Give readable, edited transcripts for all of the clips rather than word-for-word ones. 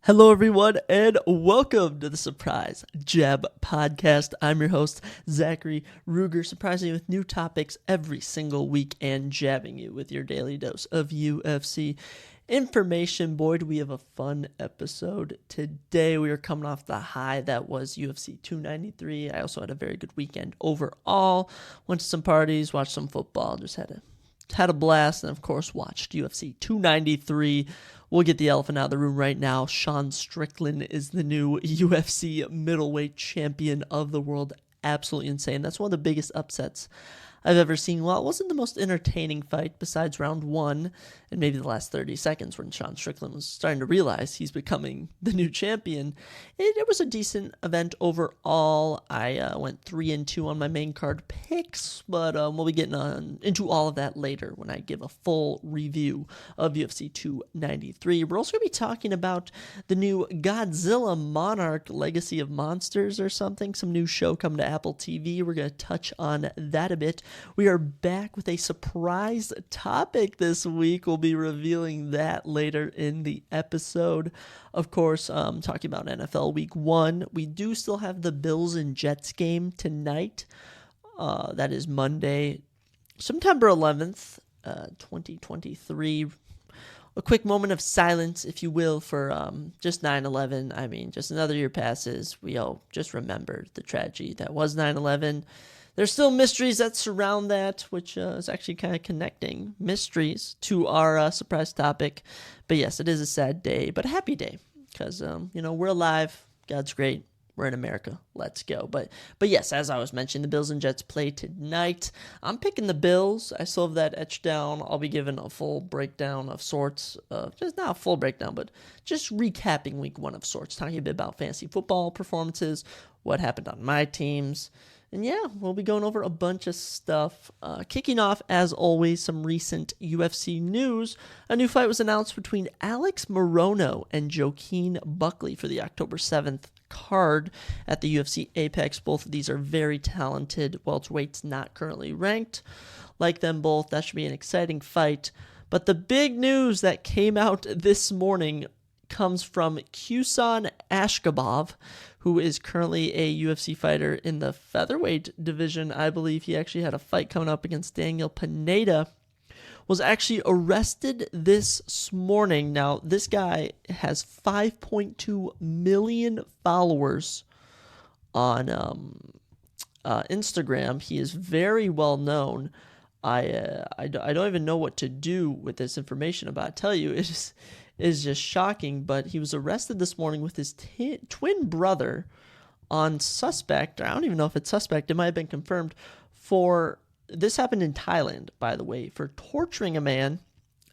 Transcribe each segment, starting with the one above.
Hello, everyone, and welcome to the Surprise Jab Podcast. I'm your host, Zachary Ruger, surprising you with new topics every single week and jabbing you with your daily dose of UFC information. Boy, do we have a fun episode today. We are coming off the high that was UFC 293. I also had a very good weekend overall. Went to some parties, watched some football, just had a blast, and of course watched UFC 293. We'll get the elephant out of the room right now. Sean Strickland is the new UFC middleweight champion of the world. Absolutely insane. That's one of the biggest upsets I've ever seen. Well, it wasn't the most entertaining fight besides round one and maybe the last 30 seconds when Sean Strickland was starting to realize he's becoming the new champion. It was a decent event overall. I went 3-2 on my main card picks, but we'll be getting into all of that later when I give a full review of UFC 293. We're also going to be talking about the new Godzilla Monarch Legacy of Monsters or something, some new show coming to Apple TV. We're going to touch on that a bit. We are back with a surprise topic this week. We'll be revealing that later in the episode. Of course, talking about NFL Week 1. We do still have the Bills and Jets game tonight. That is Monday, September 11th, 2023. A quick moment of silence, if you will, for just 9/11. I mean, just another year passes. We all just remembered the tragedy that was 9/11. There's still mysteries that surround that, which is actually kind of connecting mysteries to our surprise topic. But yes, it is a sad day, but a happy day because, we're alive. God's great. We're in America. Let's go. But yes, as I was mentioning, the Bills and Jets play tonight. I'm picking the Bills. I still have that etched down. I'll be giving a full breakdown of sorts. Just not a full breakdown, but just recapping week one of sorts. Talking a bit about fantasy football performances, what happened on my teams. And yeah, we'll be going over a bunch of stuff. Kicking off, as always, some recent UFC news. A new fight was announced between Alex Morono and Joaquin Buckley for the October 7th card at the UFC Apex. Both of these are very talented welterweights, not currently ranked. Like them both, that should be an exciting fight. But the big news that came out this morning comes from Kusan Ashkabov, who is currently a UFC fighter in the featherweight division. I believe he actually had a fight coming up against Daniel Pineda, was actually arrested this morning. Now, this guy has 5.2 million followers on Instagram. He is very well known. I don't even know what to do with this information, but I tell you, it is just shocking. But he was arrested this morning with his twin brother on suspect. I don't even know if it's suspect. It might have been confirmed for. This happened in Thailand, by the way, for torturing a man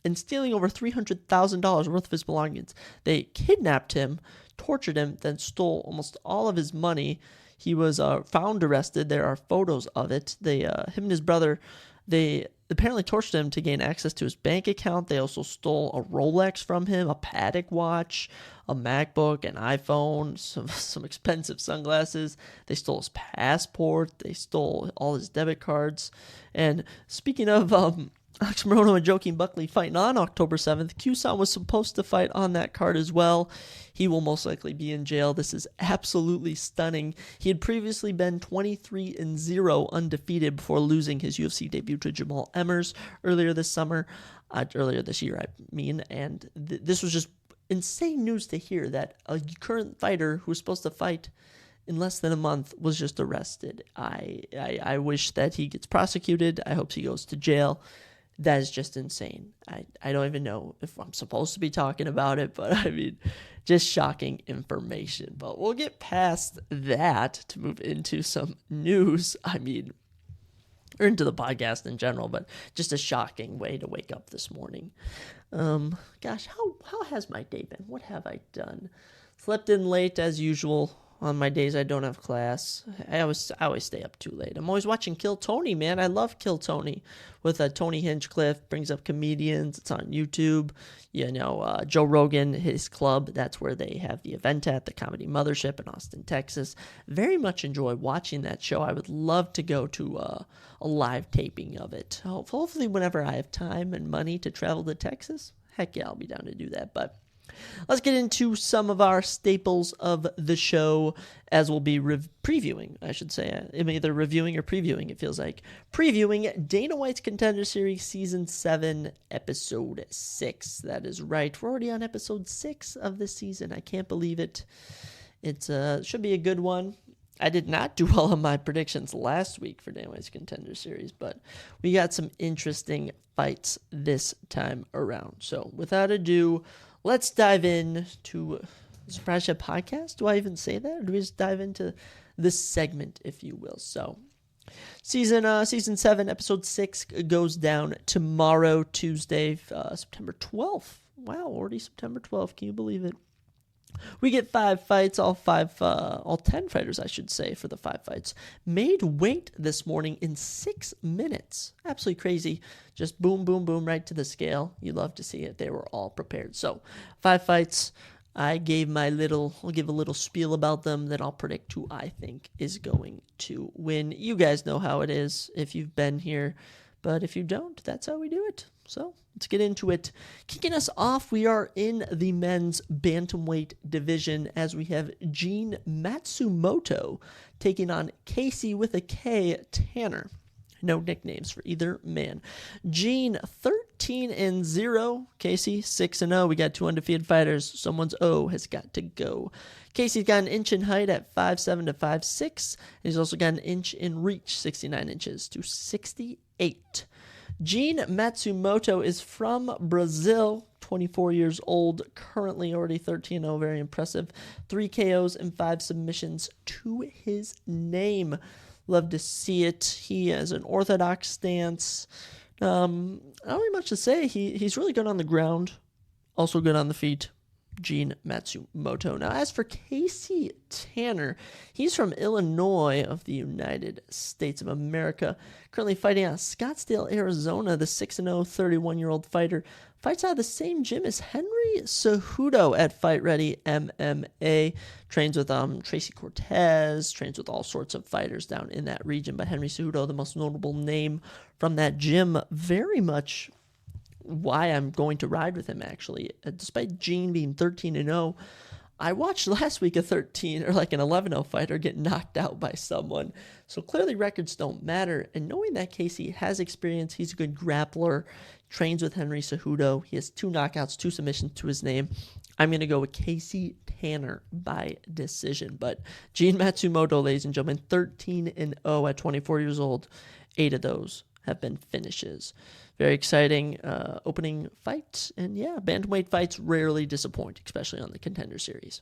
and stealing over $300,000 worth of his belongings. They kidnapped him, tortured him, then stole almost all of his money. He was found arrested. There are photos of it. Him and his brother, they apparently tortured him to gain access to his bank account. They also stole a Rolex from him, a Patek watch, a MacBook, an iPhone, some expensive sunglasses. They stole his passport. They stole all his debit cards. And speaking of Alex Morono and Joaquin Buckley fighting on October 7th, Kusan was supposed to fight on that card as well. He will most likely be in jail. This is absolutely stunning. He had previously been 23-0 undefeated before losing his UFC debut to Jamal Emmers earlier this year, I mean. And this was just insane news to hear that a current fighter who was supposed to fight in less than a month was just arrested. I wish that he gets prosecuted. I hope he goes to jail. That is just insane. I don't even know if I'm supposed to be talking about it, but I mean, just shocking information. But we'll get past that to move into some news. I mean, or into the podcast in general, but just a shocking way to wake up this morning. Gosh, how has my day been? What have I done? Slept in late as usual. On my days I don't have class, I always stay up too late. I'm always watching Kill Tony, man. I love Kill Tony with Tony Hinchcliffe, brings up comedians. It's on YouTube. Joe Rogan, his club, that's where they have the event at, the Comedy Mothership in Austin, Texas. Very much enjoy watching that show. I would love to go to a live taping of it. Hopefully whenever I have time and money to travel to Texas, heck yeah, I'll be down to do that. But Let's get into some of our staples of the show, as we'll be previewing, I should say. I'm either reviewing or previewing, it feels like. Previewing Dana White's Contender Series Season 7, Episode 6. That is right. We're already on Episode 6 of this season. I can't believe it. It should be a good one. I did not do well on my predictions last week for Dana White's Contender Series, but we got some interesting fights this time around. So without ado, let's dive in to the Surprise Chat Podcast. Do I even say that? Or do we just dive into this segment, if you will? So Season 7, Episode 6 goes down tomorrow, Tuesday, September 12th. Wow, already September 12th. Can you believe it? We get 5 fights, all 10 fighters, I should say, for the 5 fights. Made weight this morning in 6 minutes. Absolutely crazy. Just boom, boom, boom, right to the scale. You love to see it. They were all prepared. So 5 fights. I'll give a little spiel about them, then I'll predict who I think is going to win. You guys know how it is if you've been here, but if you don't, that's how we do it. So let's get into it. Kicking us off, we are in the men's bantamweight division as we have Gene Matsumoto taking on Casey with a K Tanner. No nicknames for either man. Gene 13-0. Casey 6-0. We got 2 undefeated fighters. Someone's O has got to go. Casey's got an inch in height at 5'7" to 5'6". He's also got an inch in reach, 69 inches to 68. Gene Matsumoto is from Brazil, 24 years old, currently already 13-0, very impressive. 3 KOs and 5 submissions to his name. Love to see it. He has an orthodox stance. I don't have much to say. He's really good on the ground, also good on the feet. Gene Matsumoto. Now, as for Casey Tanner, he's from Illinois of the United States of America, currently fighting out of Scottsdale, Arizona. The 6-0, 31-year-old fighter fights out of the same gym as Henry Cejudo at Fight Ready MMA. Trains with Tracy Cortez, trains with all sorts of fighters down in that region, but Henry Cejudo, the most notable name from that gym, very much why I'm going to ride with him, actually. Despite Gene being 13-0, I watched last week an 11-0 fighter get knocked out by someone. So clearly records don't matter. And knowing that Casey has experience, he's a good grappler, trains with Henry Cejudo. He has 2 knockouts, 2 submissions to his name. I'm going to go with Casey Tanner by decision. But Gene Matsumoto, ladies and gentlemen, 13-0 at 24 years old. 8 of those have been finishes. Very exciting opening fight. And yeah, bantamweight fights rarely disappoint, especially on the Contender Series.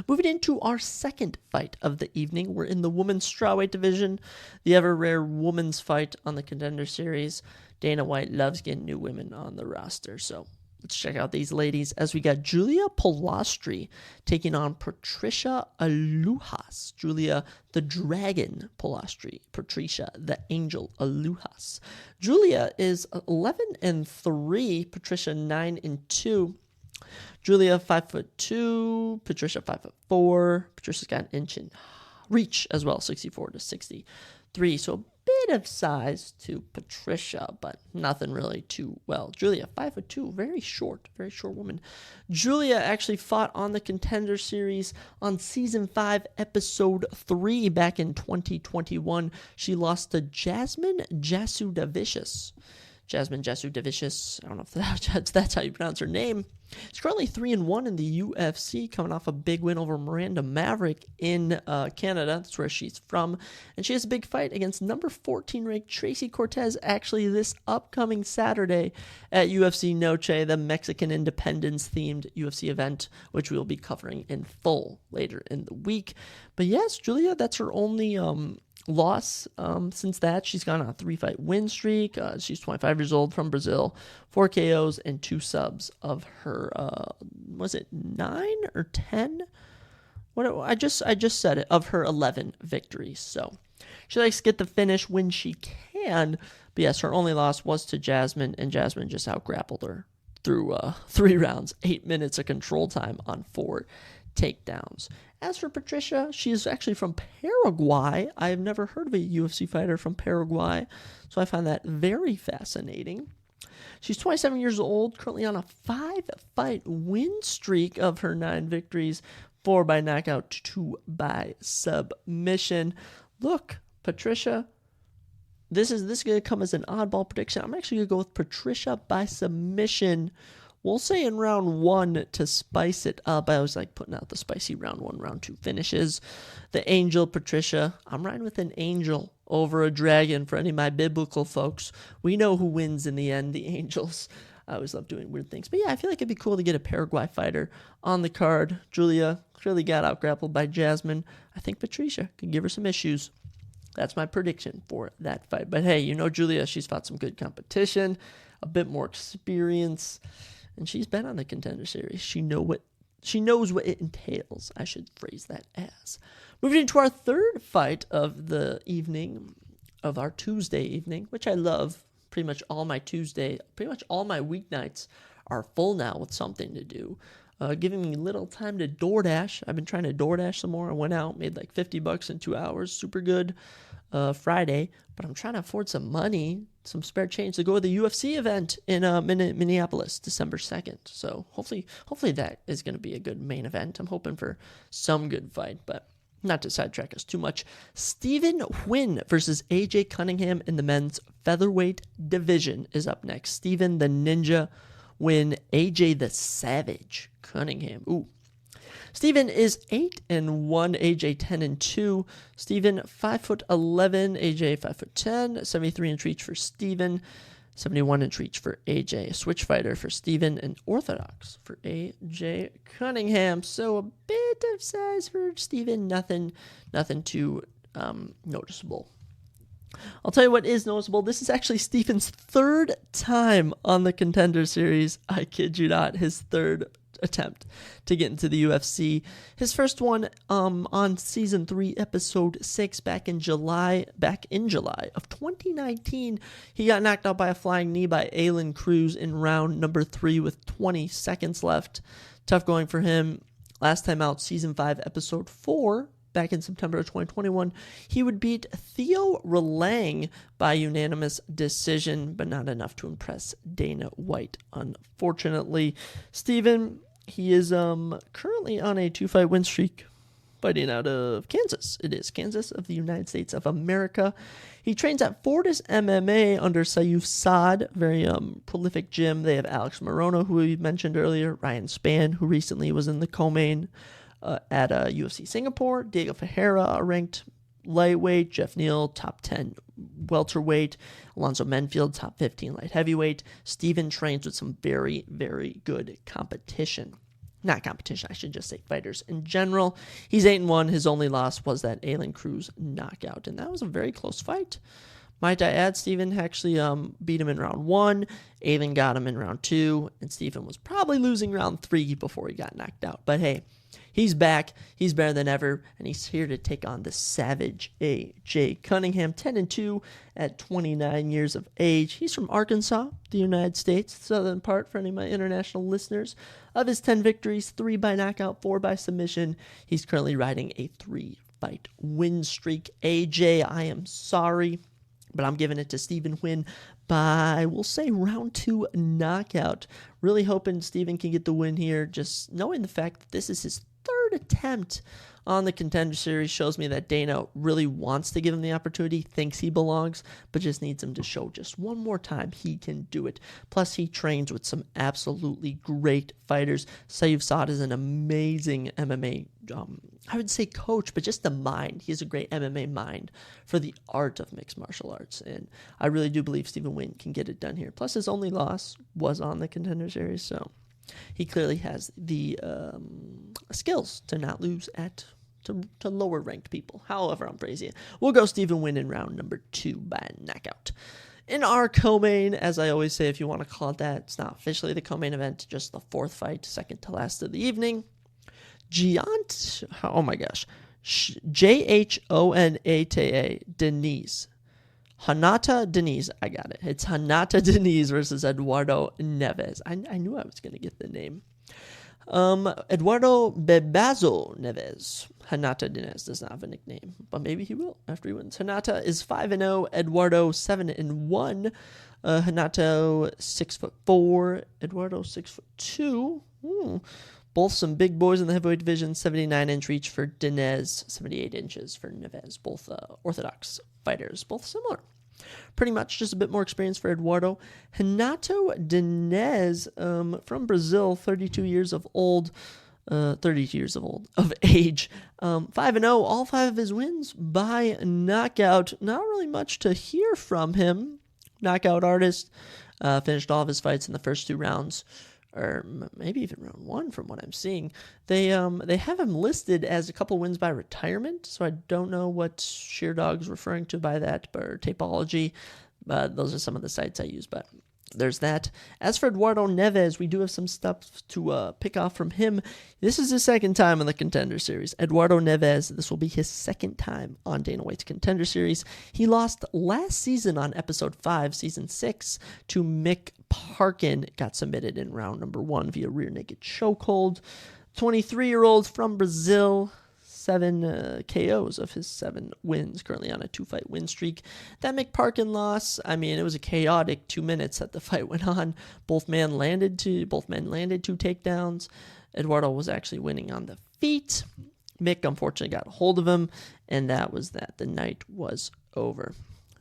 Moving into our second fight of the evening, we're in the women's strawweight division, the ever-rare women's fight on the Contender Series. Dana White loves getting new women on the roster, so let's check out these ladies as we got Julia Polastri taking on Patricia Alujas. Julia the Dragon Polastri, Patricia the Angel Alujas. Julia is 11-3, Patricia 9-2. Julia 5'2", Patricia 5'4". Patricia's got an inch in reach as well, 64 to 63. So a bit of size to Patricia, but nothing really too well. Julia 5'2", very short woman. Julia actually fought on the Contender Series on Season 5, Episode 3 back in 2021. She lost to Jasmine Jasudavicius. Jasmine Jasudavicius. I don't know if that's how you pronounce her name. She's currently 3-1 in the UFC, coming off a big win over Miranda Maverick in Canada. That's where she's from. And she has a big fight against number 14 ranked Tracy Cortez, actually this upcoming Saturday at UFC Noche, the Mexican Independence-themed UFC event, which we'll be covering in full later in the week. But yes, Julia, that's her only loss. Since that, she's gone on a 3-fight win streak. She's 25 years old, from Brazil, 4 KOs and 2 subs of her, was it 9 or 10? I just said it, of her 11 victories. So she likes to get the finish when she can. But yes, her only loss was to Jasmine, and Jasmine just out-grappled her through 3 rounds, 8 minutes of control time on 4 takedowns. As for Patricia, she is actually from Paraguay. I have never heard of a UFC fighter from Paraguay, so I find that very fascinating. She's 27 years old, currently on a 5-fight win streak of her 9 victories, 4 by knockout, 2 by submission. Look, Patricia, this is going to come as an oddball prediction. I'm actually going to go with Patricia by submission. We'll say in round 1 to spice it up. I always like putting out the spicy round 1, round 2 finishes. The Angel, Patricia. I'm riding with an angel over a dragon for any of my biblical folks. We know who wins in the end, the Angels. I always love doing weird things. But yeah, I feel like it'd be cool to get a Paraguay fighter on the card. Julia clearly got out-grappled by Jasmine. I think Patricia could give her some issues. That's my prediction for that fight. But hey, Julia, she's fought some good competition, a bit more experience, and she's been on the Contender Series. She knows what it entails. I should phrase that as. Moving into our third fight of the evening, of our Tuesday evening, which I love. Pretty much all my weeknights are full now with something to do. Giving me little time to DoorDash. I've been trying to DoorDash some more. I went out, made like $50 in 2 hours. Super good Friday. But I'm trying to afford some money, some spare change to go to the UFC event in Minneapolis, December 2nd. So hopefully that is going to be a good main event. I'm hoping for some good fight, but not to sidetrack us too much. Stephen Huynh versus AJ Cunningham in the men's featherweight division is up next. Stephen the Ninja Huynh, AJ the Savage Cunningham. Ooh. Stephen is 8-1, AJ 10-2. Stephen 5'11", AJ 5'10", 73 inch reach for Stephen, 71 inch reach for AJ. A switch fighter for Stephen and orthodox for AJ Cunningham. So a bit of size for Stephen, nothing too noticeable. I'll tell you what is noticeable. This is actually Stephen's third time on the Contender Series. I kid you not, his third attempt to get into the UFC. His first one on season 3, episode 6, back in July of 2019. He got knocked out by a flying knee by Alan Cruz in round number 3 with 20 seconds left. Tough going for him. Last time out, season 5, episode 4, back in September of 2021, he would beat Theo Relang by unanimous decision, but not enough to impress Dana White, unfortunately. Stephen, he is currently on a 2-fight win streak, fighting out of Kansas. It is Kansas of the United States of America. He trains at Fortis MMA under Sayuf Saad, very prolific gym. They have Alex Morono, who we mentioned earlier, Ryan Spann, who recently was in the co-main at UFC Singapore, Diego Ferreira, a ranked lightweight, Jeff Neal, top 10 welterweight, Alonzo Menfield, top 15 light heavyweight. Stephen trains with some very, very good competition. Not competition, I should just say fighters in general. He's 8-1. His only loss was that Alan Cruz knockout, and that was a very close fight. Might I add, Stephen actually beat him in round 1. Alan got him in round 2, and Stephen was probably losing round 3 before he got knocked out. But hey, he's back. He's better than ever, and he's here to take on the Savage AJ Cunningham, 10-2 at 29 years of age. He's from Arkansas, the United States, southern part for any of my international listeners. Of his 10 victories, 3 by knockout, 4 by submission. He's currently riding a 3-fight win streak. AJ, I am sorry, but I'm giving it to Stephen Huynh by, we'll say, round 2 knockout. Really hoping Stephen can get the win here. Just knowing the fact that this is his third attempt on the Contender Series shows me that Dana really wants to give him the opportunity, thinks he belongs, but just needs him to show just one more time he can do it. Plus, he trains with some absolutely great fighters. Sayuf Saad is an amazing MMA, I would say coach, but just the mind. He has a great MMA mind for the art of mixed martial arts, and I really do believe Stephen Huynh can get it done here. Plus, his only loss was on the Contender Series, so he clearly has the skills to not lose to lower ranked people. However, I'm phrasing it. We'll go Stephen Huynh in round number 2 by knockout. In our co-main, as I always say, if you want to call it that, it's not officially the co-main event, just the 4th fight, second to last of the evening. Jhonata Denise. Hanata Denise, I got it. It's Hanata Denise versus Eduardo Neves. I knew I was going to get the name. Eduardo Bebazo Neves. Hinata Dinez does not have a nickname, but maybe he will after he wins. Hinata is 5-0. Eduardo 7-1. Hinata 6'4". Eduardo 6'2". Both some big boys in the heavyweight division. 79-inch reach for Dinez, 78 inches for Neves. Both orthodox fighters, both similar. Pretty much just a bit more experience for Eduardo. Renato Dinez from Brazil, 32 years of age. 5-0, all 5 of his wins by knockout. Not really much to hear from him. Knockout artist. Finished all of his fights in the first 2 rounds. Or maybe even round 1 from what I'm seeing. They have him listed as a couple wins by retirement, so I don't know what Sheerdog's referring to by that, or Tapology. Those are some of the sites I use, but there's that. As for Eduardo Neves, we do have some stuff to pick off from him. This is his second time on the Contender Series. Eduardo Neves, this will be his second time on Dana White's Contender Series. He lost last season on Episode 5, Season 6, to Mick Parkin. Got submitted in round number 1 via rear naked chokehold. 23-year-old from Brazil. 7 KOs of his 7 wins, currently on a 2-fight win streak. That McParkin loss, I mean, it was a chaotic 2 minutes that the fight went on. Both men landed 2 takedowns. Eduardo was actually winning on the feet. Mick unfortunately got a hold of him, and that was that. The night was over.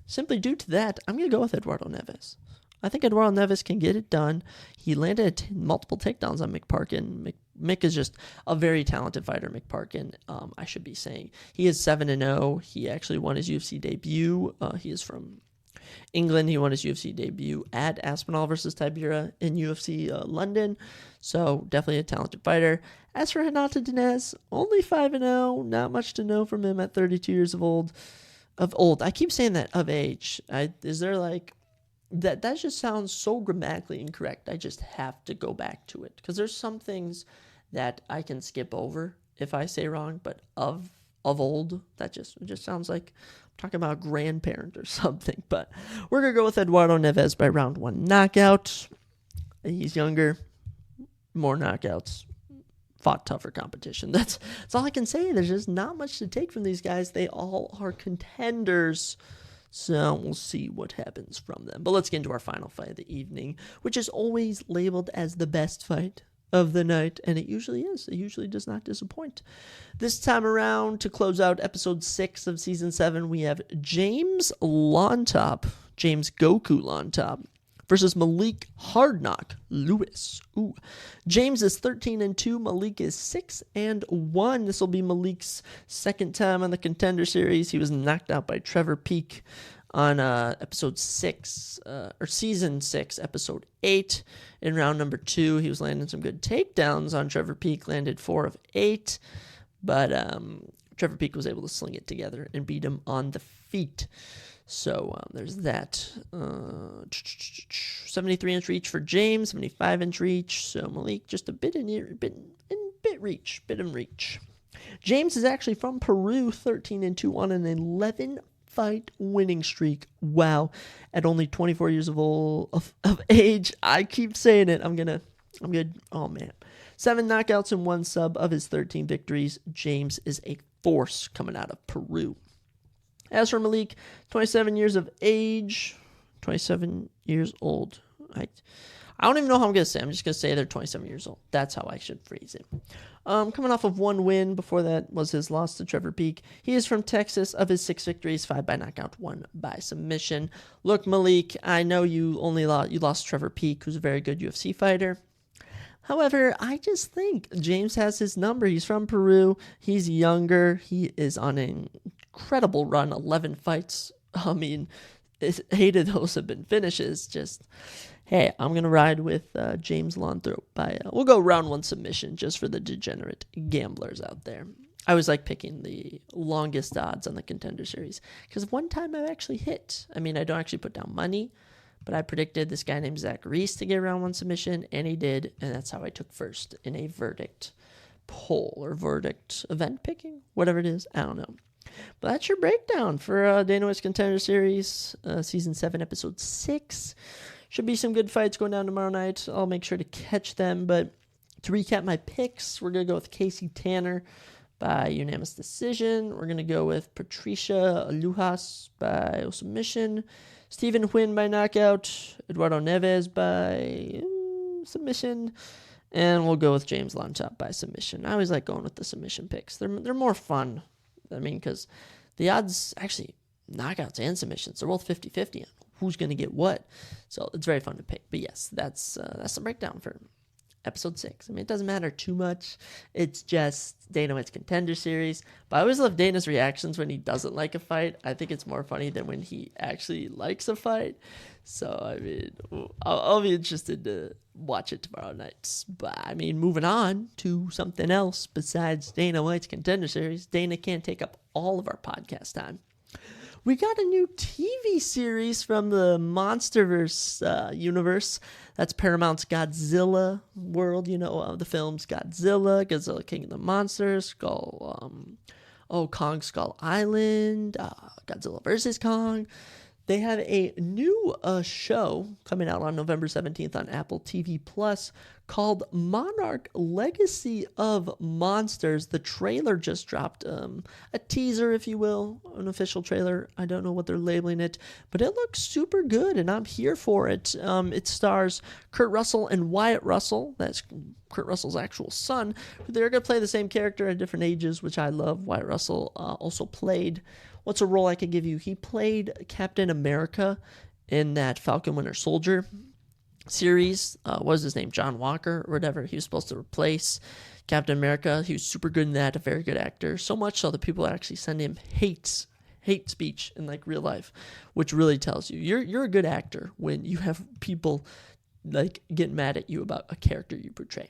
Simply due to that, I'm going to go with Eduardo Neves. I think Eduardo Neves can get it done. He landed multiple takedowns on McParkin. Mick is just a very talented fighter, McParkin, I should be saying. He is 7-0. He actually won his UFC debut. He is from England. He won his UFC debut at Aspinall versus Tibera in UFC London. So definitely a talented fighter. As for Renato Dinez, only 5-0. Not much to know from him at 32 years of old. I keep saying that, of age. Is there like... That just sounds so grammatically incorrect. I just have to go back to it because there's some things that I can skip over if I say wrong, but of old, that just sounds like I'm talking about a grandparent or something. But we're gonna go with Eduardo Neves by round 1 knockout. He's younger, more knockouts, fought tougher competition. That's all I can say. There's just not much to take from these guys. They all are contenders. So we'll see what happens from them. But let's get into our final fight of the evening, which is always labeled as the best fight of the night, and it usually is. It usually does not disappoint. This time around, to close out episode 6 of season 7, we have James Goku Lontop, versus Malik Hardknock Lewis. James is 13-2. Malik is 6-1. This will be Malik's second time on the Contender Series. He was knocked out by Trevor Peek on episode 6, or season 6, episode 8. In round number 2, he was landing some good takedowns on Trevor Peek. Landed 4 of 8, but Trevor Peek was able to sling it together and beat him on the feet. So there's that. 73-inch reach for James, 75-inch reach. So Malik just a bit in reach. James is actually from Peru, 13-2 on an 11-fight winning streak. Wow, at only 24 years of age. I keep saying it. I'm good. Oh man, 7 knockouts and 1 sub of his 13 victories. James is a force coming out of Peru. As for Malik, 27 years of age, 27 years old. I don't even know how I'm going to say. I'm just going to say they're 27 years old. That's how I should phrase it. Coming off of 1 win. Before that was his loss to Trevor Peek. He is from Texas. Of his 6 victories, 5 by knockout, 1 by submission. Look, Malik, I know you lost Trevor Peek, who's a very good UFC fighter. However, I just think James has his number. He's from Peru. He's younger. He is on an incredible run, 11 fights. I mean, 8 of those have been finishes. Just, hey, I'm going to ride with James Lonthrop we'll go round 1 submission just for the degenerate gamblers out there. I always like picking the longest odds on the Contender Series because one time I've actually hit. I mean, I don't actually put down money, but I predicted this guy named Zach Reese to get round 1 submission, and he did, and that's how I took first in a verdict poll or verdict event picking, whatever it is. I don't know. But that's your breakdown for Dana White's Contender Series, Season 7, Episode 6. Should be some good fights going down tomorrow night. I'll make sure to catch them, but To recap my picks, we're going to go with Casey Tanner by unanimous decision. We're going to go with Patricia Lujas by submission. Stephen Huynh by knockout. Eduardo Neves by submission. And we'll go with James Longchamp by submission. I always like going with the submission picks. They're more fun. I mean, because the odds, actually, knockouts and submissions, they're both 50-50 on who's going to get what. So it's very fun to pick. But yes, that's the breakdown for episode 6. I mean, it doesn't matter too much. It's just Dana White's Contender Series. But I always love Dana's reactions when he doesn't like a fight. I think it's more funny than when he actually likes a fight. So, I mean, I'll be interested to watch it tomorrow night. But, I mean, moving on to something else besides Dana White's Contender Series. Dana can't take up all of our podcast time. We got a new TV series from the Monsterverse universe. That's Paramount's Godzilla world. You know, the films Godzilla, Godzilla King of the Monsters, Kong Skull Island, Godzilla vs. Kong. They have a new show coming out on November 17th on Apple TV Plus called Monarch Legacy of Monsters. The trailer just dropped, a teaser, if you will, an official trailer. I don't know what they're labeling it, but it looks super good, and I'm here for it. It stars Kurt Russell and Wyatt Russell. That's Kurt Russell's actual son. They're going to play the same character at different ages, which I love. Wyatt Russell also played... What's a role I could give you? He played Captain America in that Falcon Winter Soldier series. What was his name? John Walker or whatever. He was supposed to replace Captain America. He was super good in that, a very good actor. So much so that people actually send him hate speech in like real life, which really tells you you're a good actor when you have people like get mad at you about a character you portray.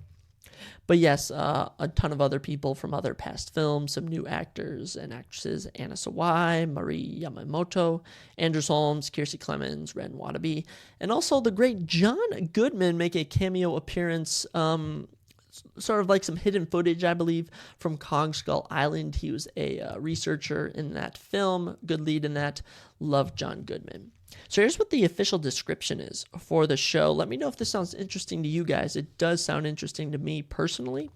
But yes, a ton of other people from other past films, some new actors and actresses, Anna Sawai, Marie Yamamoto, Andrew Holmes, Kiersey Clemens, Ren Wadabe, and also the great John Goodman make a cameo appearance, sort of like some hidden footage, I believe, from Kong Skull Island. He was a researcher in that film, good lead in that. Love John Goodman. So here's what the official description is for the show. Let me know if this sounds interesting to you guys. It does sound interesting to me personally.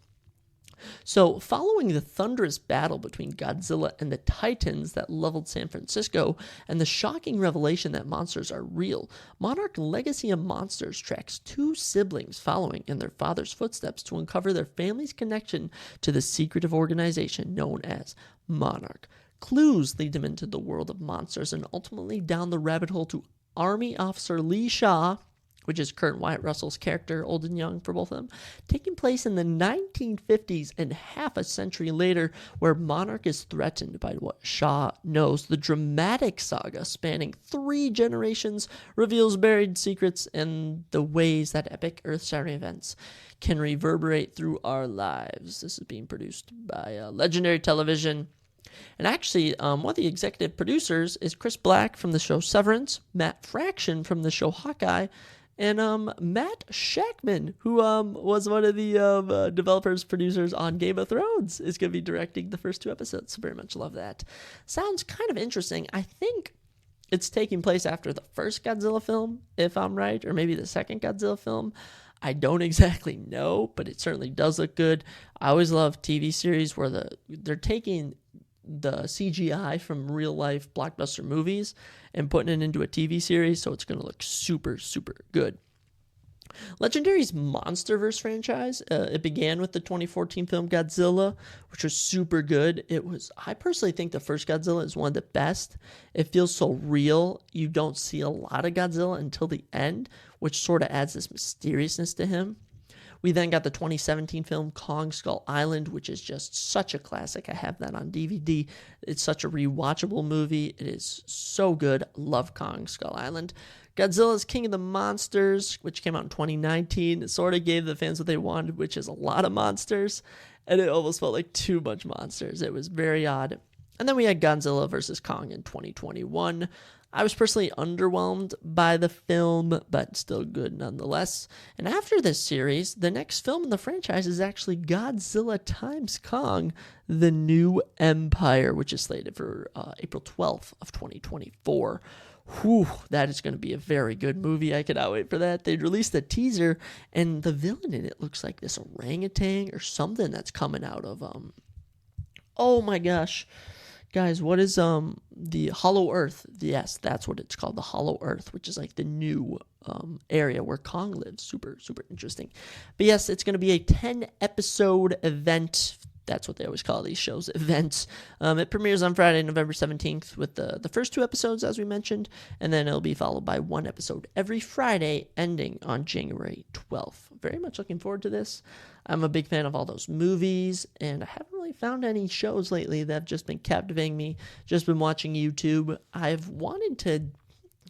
So following the thunderous battle between Godzilla and the Titans that leveled San Francisco and the shocking revelation that monsters are real, Monarch Legacy of Monsters tracks two siblings following in their father's footsteps to uncover their family's connection to the secretive organization known as Monarch. Clues lead them into the world of monsters and ultimately down the rabbit hole to Army Officer Lee Shaw, which is Kurt Wyatt Russell's character, old and young for both of them, taking place in the 1950s and half a century later, where Monarch is threatened by what Shaw knows. The dramatic saga spanning 3 generations reveals buried secrets and the ways that epic earth-shattering events can reverberate through our lives. This is being produced by Legendary Television. And actually, one of the executive producers is Chris Black from the show Severance, Matt Fraction from the show Hawkeye, and Matt Shackman, who was one of the developers, producers on Game of Thrones, is going to be directing the first 2 episodes. So very much love that. Sounds kind of interesting. I think it's taking place after the first Godzilla film, if I'm right, or maybe the second Godzilla film. I don't exactly know, but it certainly does look good. I always love TV series where they're taking the CGI from real life blockbuster movies and putting it into a TV series, so it's going to look super, super good. Legendary's Monsterverse franchise, it began with the 2014 film Godzilla, which was super good. I personally think the first Godzilla is one of the best. It feels so real. You don't see a lot of Godzilla until the end, which sort of adds this mysteriousness to him. We then got the 2017 film Kong Skull Island, which is just such a classic. I have that on DVD. It's such a rewatchable movie. It is so good. Love Kong Skull Island. Godzilla's King of the Monsters, which came out in 2019. It sort of gave the fans what they wanted, which is a lot of monsters, and it almost felt like too much monsters. It was very odd. And then we had Godzilla vs. Kong in 2021. I was personally underwhelmed by the film, but still good nonetheless. And after this series, the next film in the franchise is actually Godzilla x Kong, The New Empire, which is slated for April 12th of 2024. Whew, that is going to be a very good movie. I cannot wait for that. They released a teaser, and the villain in it looks like this orangutan or something that's coming out of oh my gosh, guys, what is the Hollow Earth? Yes, that's what it's called, the Hollow Earth, which is like the new area where Kong lives. Super, super interesting. But yes, it's going to be a 10-episode event. That's what they always call these shows, events. It premieres on Friday, November 17th with the first 2 episodes, as we mentioned, and then it'll be followed by 1 episode every Friday, ending on January 12th. Very much looking forward to this. I'm a big fan of all those movies, and I haven't really found any shows lately that have just been captivating me. Just been watching YouTube. I've wanted to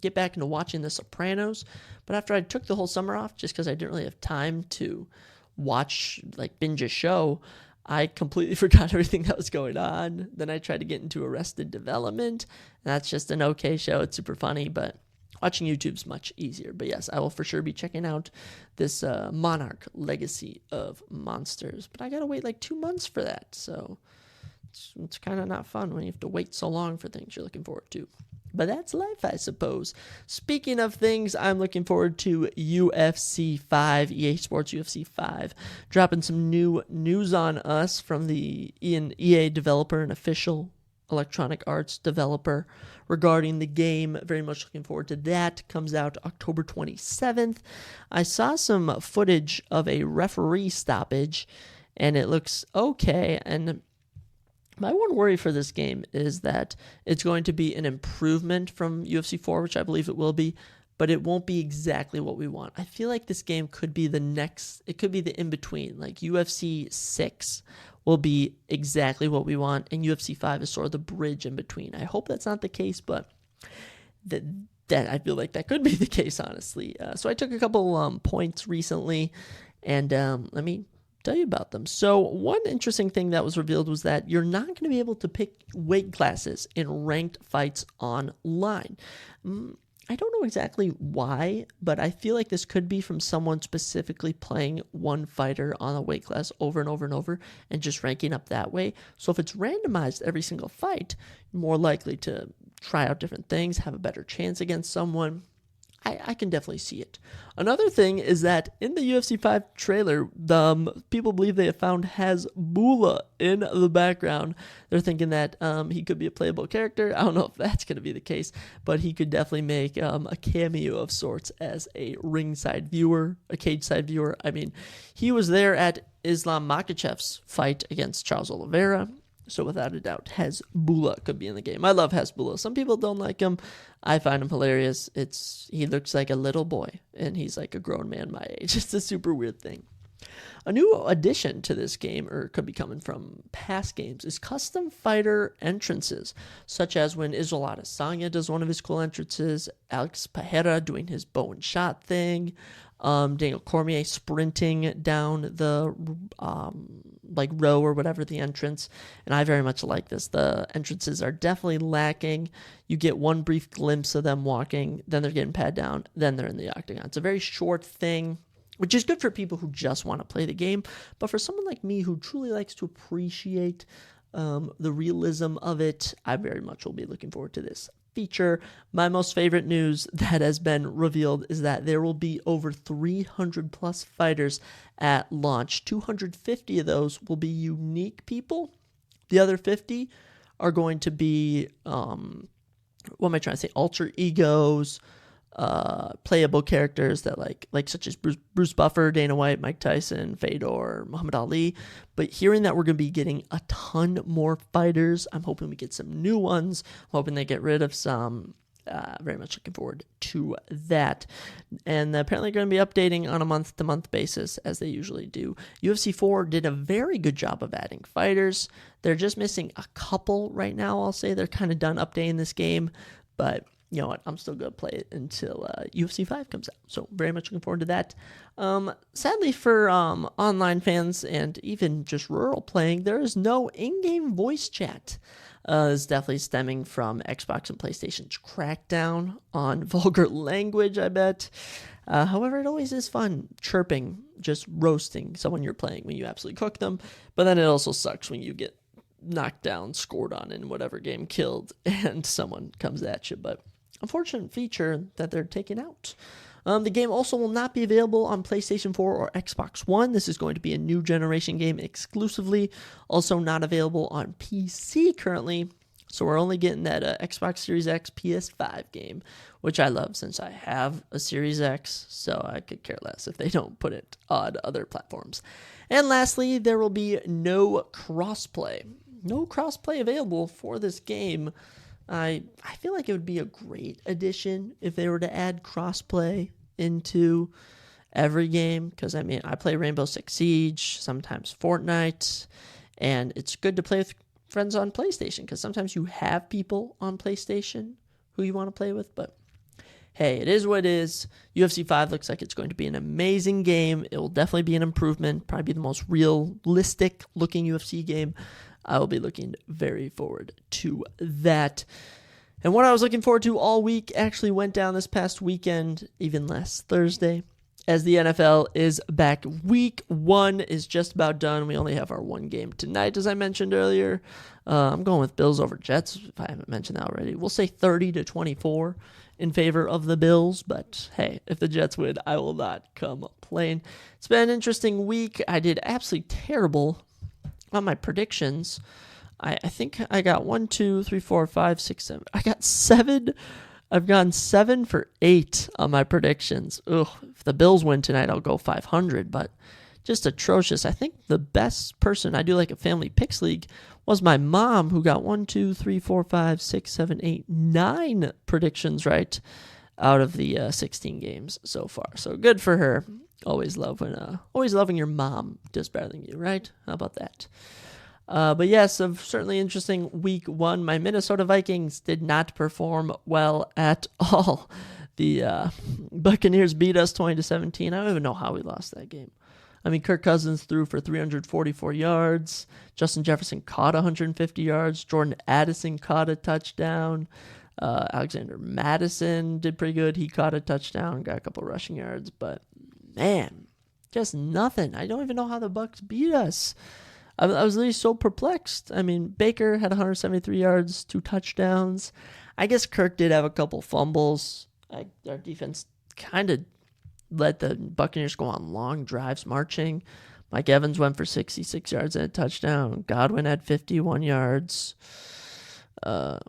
get back into watching The Sopranos, but after I took the whole summer off, just because I didn't really have time to watch, like binge a show, I completely forgot everything that was going on. Then I tried to get into Arrested Development, and that's just an okay show. It's super funny, but watching YouTube's much easier. But yes, I will for sure be checking out this Monarch Legacy of Monsters. But I gotta wait like 2 months for that, so it's kind of not fun when you have to wait so long for things you're looking forward to. But that's life, I suppose. Speaking of things, I'm looking forward to UFC 5, EA Sports UFC 5, dropping some new news on us from the EA developer and official Electronic Arts developer regarding the game. Very much looking forward to that. Comes out October 27th. I saw some footage of a referee stoppage, and it looks okay, and my one worry for this game is that it's going to be an improvement from UFC 4, which I believe it will be, but it won't be exactly what we want. I feel like this game could be it could be the in-between. Like UFC 6 will be exactly what we want, and UFC 5 is sort of the bridge in between. I hope that's not the case, but that I feel like that could be the case, honestly. So I took a couple points recently, and let me tell you about them. So one interesting thing that was revealed was that you're not going to be able to pick weight classes in ranked fights online. I don't know exactly why, but I feel like this could be from someone specifically playing one fighter on a weight class over and over and over and just ranking up that way. So if it's randomized every single fight, you're more likely to try out different things, have a better chance against someone. I can definitely see it. Another thing is that in the UFC 5 trailer, people believe they have found Hasbulla in the background. They're thinking that he could be a playable character. I don't know if that's going to be the case, but he could definitely make a cameo of sorts as a ringside viewer, a cage side viewer. I mean, he was there at Islam Makhachev's fight against Charles Oliveira. So without a doubt, Hasbulla could be in the game. I love Hasbulla. Some people don't like him. I find him hilarious. He looks like a little boy, and he's like a grown man my age. It's a super weird thing. A new addition to this game, or could be coming from past games, is custom fighter entrances, such as when Israel Adesanya does one of his cool entrances, Alex Pereira doing his bow and shot thing, Daniel Cormier sprinting down the row or whatever the entrance, and I very much like this. The entrances are definitely lacking. You get one brief glimpse of them walking, then they're getting pat down, then they're in the octagon. It's a very short thing, which is good for people who just want to play the game, but for someone like me who truly likes to appreciate the realism of it, I very much will be looking forward to this feature. My most favorite news that has been revealed is that there will be over 300 plus fighters at launch. 250 of those will be unique people. The other 50 are going to be, alter egos, playable characters that like such as Bruce Buffer, Dana White, Mike Tyson, Fedor, Muhammad Ali. But hearing that we're going to be getting a ton more fighters, I'm hoping we get some new ones. I'm hoping they get rid of some. Very much looking forward to that. And apparently going to be updating on a month-to-month basis, as they usually do. UFC 4 did a very good job of adding fighters. They're just missing a couple right now, I'll say. They're kind of done updating this game, but you know what? I'm still going to play it until UFC 5 comes out. So very much looking forward to that. Sadly for online fans and even just rural playing, there is no in-game voice chat. It's definitely stemming from Xbox and PlayStation's crackdown on vulgar language, I bet. However, it always is fun chirping, just roasting someone you're playing when you absolutely cook them. But then it also sucks when you get knocked down, scored on in whatever game, killed, and someone comes at you. But unfortunate feature that they're taking out. The game also will not be available on PlayStation 4 or Xbox One. This is going to be a new generation game exclusively. Also not available on PC currently. So we're only getting that Xbox Series X PS5 game, which I love since I have a Series X, so I could care less if they don't put it on other platforms. And lastly, there will be no crossplay. No crossplay available for this game. I feel like it would be a great addition if they were to add crossplay into every game, because I mean, I play Rainbow Six Siege, sometimes Fortnite, and it's good to play with friends on PlayStation, because sometimes you have people on PlayStation who you want to play with, but hey, it is what it is. UFC 5 looks like it's going to be an amazing game. It will definitely be an improvement, probably be the most realistic looking UFC game. I will be looking very forward to that. And what I was looking forward to all week actually went down this past weekend, even last Thursday, as the NFL is back. Week 1 is just about done. We only have our one game tonight, as I mentioned earlier. I'm going with Bills over Jets, if I haven't mentioned that already. We'll say 30-24 in favor of the Bills, but hey, if the Jets win, I will not complain. It's been an interesting week. I did absolutely terrible on my predictions. I think I got 1, 2, 3, 4, 5, 6, 7. I got 7. I've gone 7 for 8 on my predictions. Ugh, if the Bills win tonight, I'll go 500, but just atrocious. I think the best person, I do like a family picks league, was my mom, who got 1, 2, 3, 4, 5, 6, 7, 8, 9 predictions right out of the 16 games so far. So good for her. Always loving your mom does better than you, right? How about that? But yes, a certainly interesting week 1. My Minnesota Vikings did not perform well at all. The Buccaneers beat us 20-17. I don't even know how we lost that game. I mean, Kirk Cousins threw for 344 yards. Justin Jefferson caught 150 yards. Jordan Addison caught a touchdown. Alexander Madison did pretty good. He caught a touchdown, got a couple rushing yards. But, man, just nothing. I don't even know how the Bucs beat us. I was really so perplexed. I mean, Baker had 173 yards, 2 touchdowns. I guess Kirk did have a couple fumbles. Our defense kind of let the Buccaneers go on long drives marching. Mike Evans went for 66 yards and a touchdown. Godwin had 51 yards.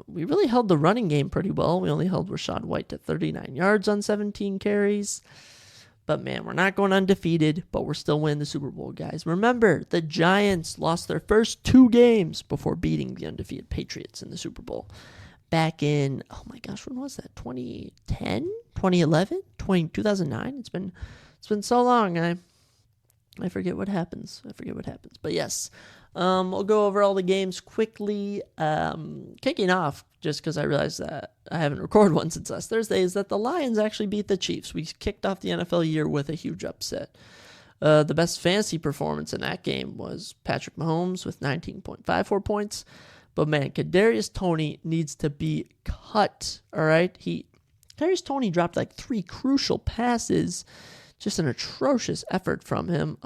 We really held the running game pretty well. We only held Rachaad White to 39 yards on 17 carries. But, man, we're not going undefeated, but we're still winning the Super Bowl, guys. Remember, the Giants lost their first 2 games before beating the undefeated Patriots in the Super Bowl. Back in, oh my gosh, when was that? 2010? 2011? 2009? It's been so long. I forget what happens. But yes, I'll go over all the games quickly. Kicking off, just because I realized that I haven't recorded one since last Thursday, is that the Lions actually beat the Chiefs. We kicked off the NFL year with a huge upset. The best fantasy performance in that game was Patrick Mahomes with 19.54 points. But, man, Kadarius Toney needs to be cut, all right? Kadarius Toney dropped like 3 crucial passes. Just an atrocious effort from him.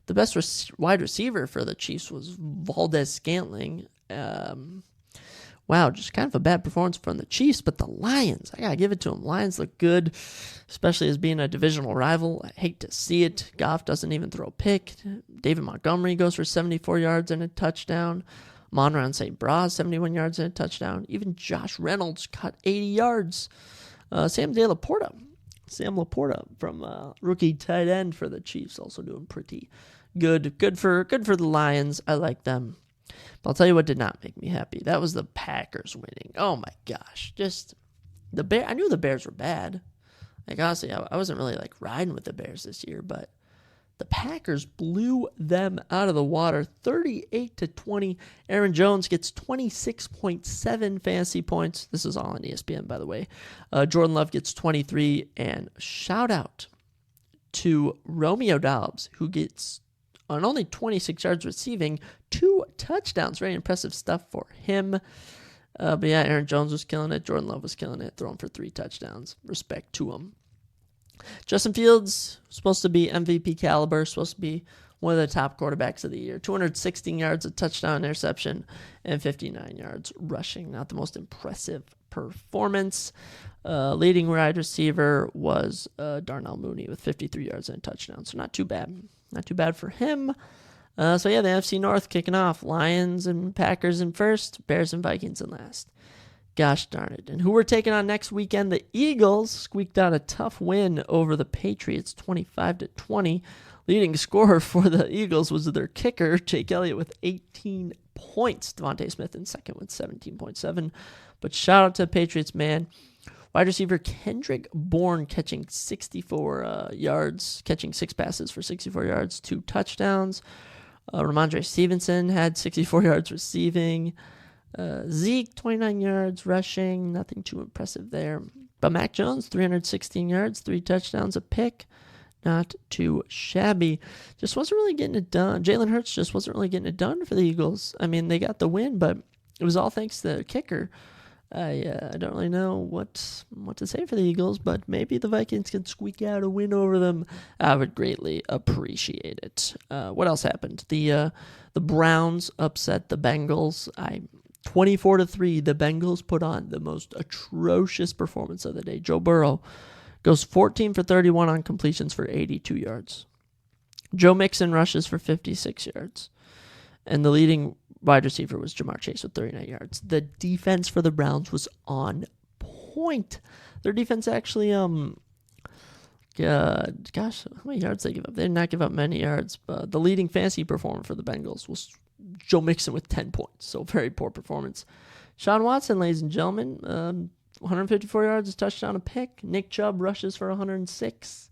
The best wide receiver for the Chiefs was Valdez-Scantling. Wow, just kind of a bad performance from the Chiefs, but the Lions, I got to give it to them. Lions look good, especially as being a divisional rival. I hate to see it. Goff doesn't even throw a pick. David Montgomery goes for 74 yards and a touchdown. Monron St. Bras, 71 yards and a touchdown. Even Josh Reynolds caught 80 yards. Sam Laporta from rookie tight end for the Chiefs, also doing pretty good. Good for the Lions. I like them. But I'll tell you what did not make me happy. That was the Packers winning. Oh my gosh. Just I knew the Bears were bad. Like, honestly, I wasn't really like riding with the Bears this year, but the Packers blew them out of the water, 38-20. Aaron Jones gets 26.7 fantasy points. This is all on ESPN, by the way. Jordan Love gets 23. And shout out to Romeo Doubs, who gets, on only 26 yards receiving, 2 touchdowns. Very impressive stuff for him. But yeah, Aaron Jones was killing it. Jordan Love was killing it, throwing for 3 touchdowns. Respect to him. Justin Fields, supposed to be MVP caliber, supposed to be one of the top quarterbacks of the year. 216 yards, a touchdown, interception, and 59 yards rushing. Not the most impressive performance. Leading wide receiver was Darnell Mooney with 53 yards and a touchdown. So not too bad. Not too bad for him. The NFC North kicking off. Lions and Packers in first. Bears and Vikings in last. Gosh darn it. And who we're taking on next weekend? The Eagles squeaked out a tough win over the Patriots, 25-20. Leading scorer for the Eagles was their kicker, Jake Elliott, with 18 points. Devontae Smith in second with 17.7. But shout out to the Patriots, man. Wide receiver Kendrick Bourne catching 64 yards, catching 6 passes for 64 yards, 2 touchdowns. Ramondre Stevenson had 64 yards receiving. Zeke, 29 yards rushing. Nothing too impressive there. But Mac Jones, 316 yards, 3 touchdowns, a pick. Not too shabby. Just wasn't really getting it done. Jalen Hurts just wasn't really getting it done for the Eagles. I mean, they got the win, but it was all thanks to the kicker. I don't really know what to say for the Eagles, but maybe the Vikings can squeak out a win over them. I would greatly appreciate it. What else happened? The Browns upset the Bengals. 24-3. The Bengals put on the most atrocious performance of the day. Joe Burrow goes 14 for 31 on completions for 82 yards. Joe Mixon rushes for 56 yards. And the leading wide receiver was Jamar Chase with 39 yards. The defense for the Browns was on point. Their defense actually, how many yards they give up? They did not give up many yards. But the leading fantasy performer for the Bengals was Joe Mixon with 10 points. So very poor performance. Sean Watson, ladies and gentlemen, 154 yards, a touchdown, a pick. Nick Chubb rushes for 106.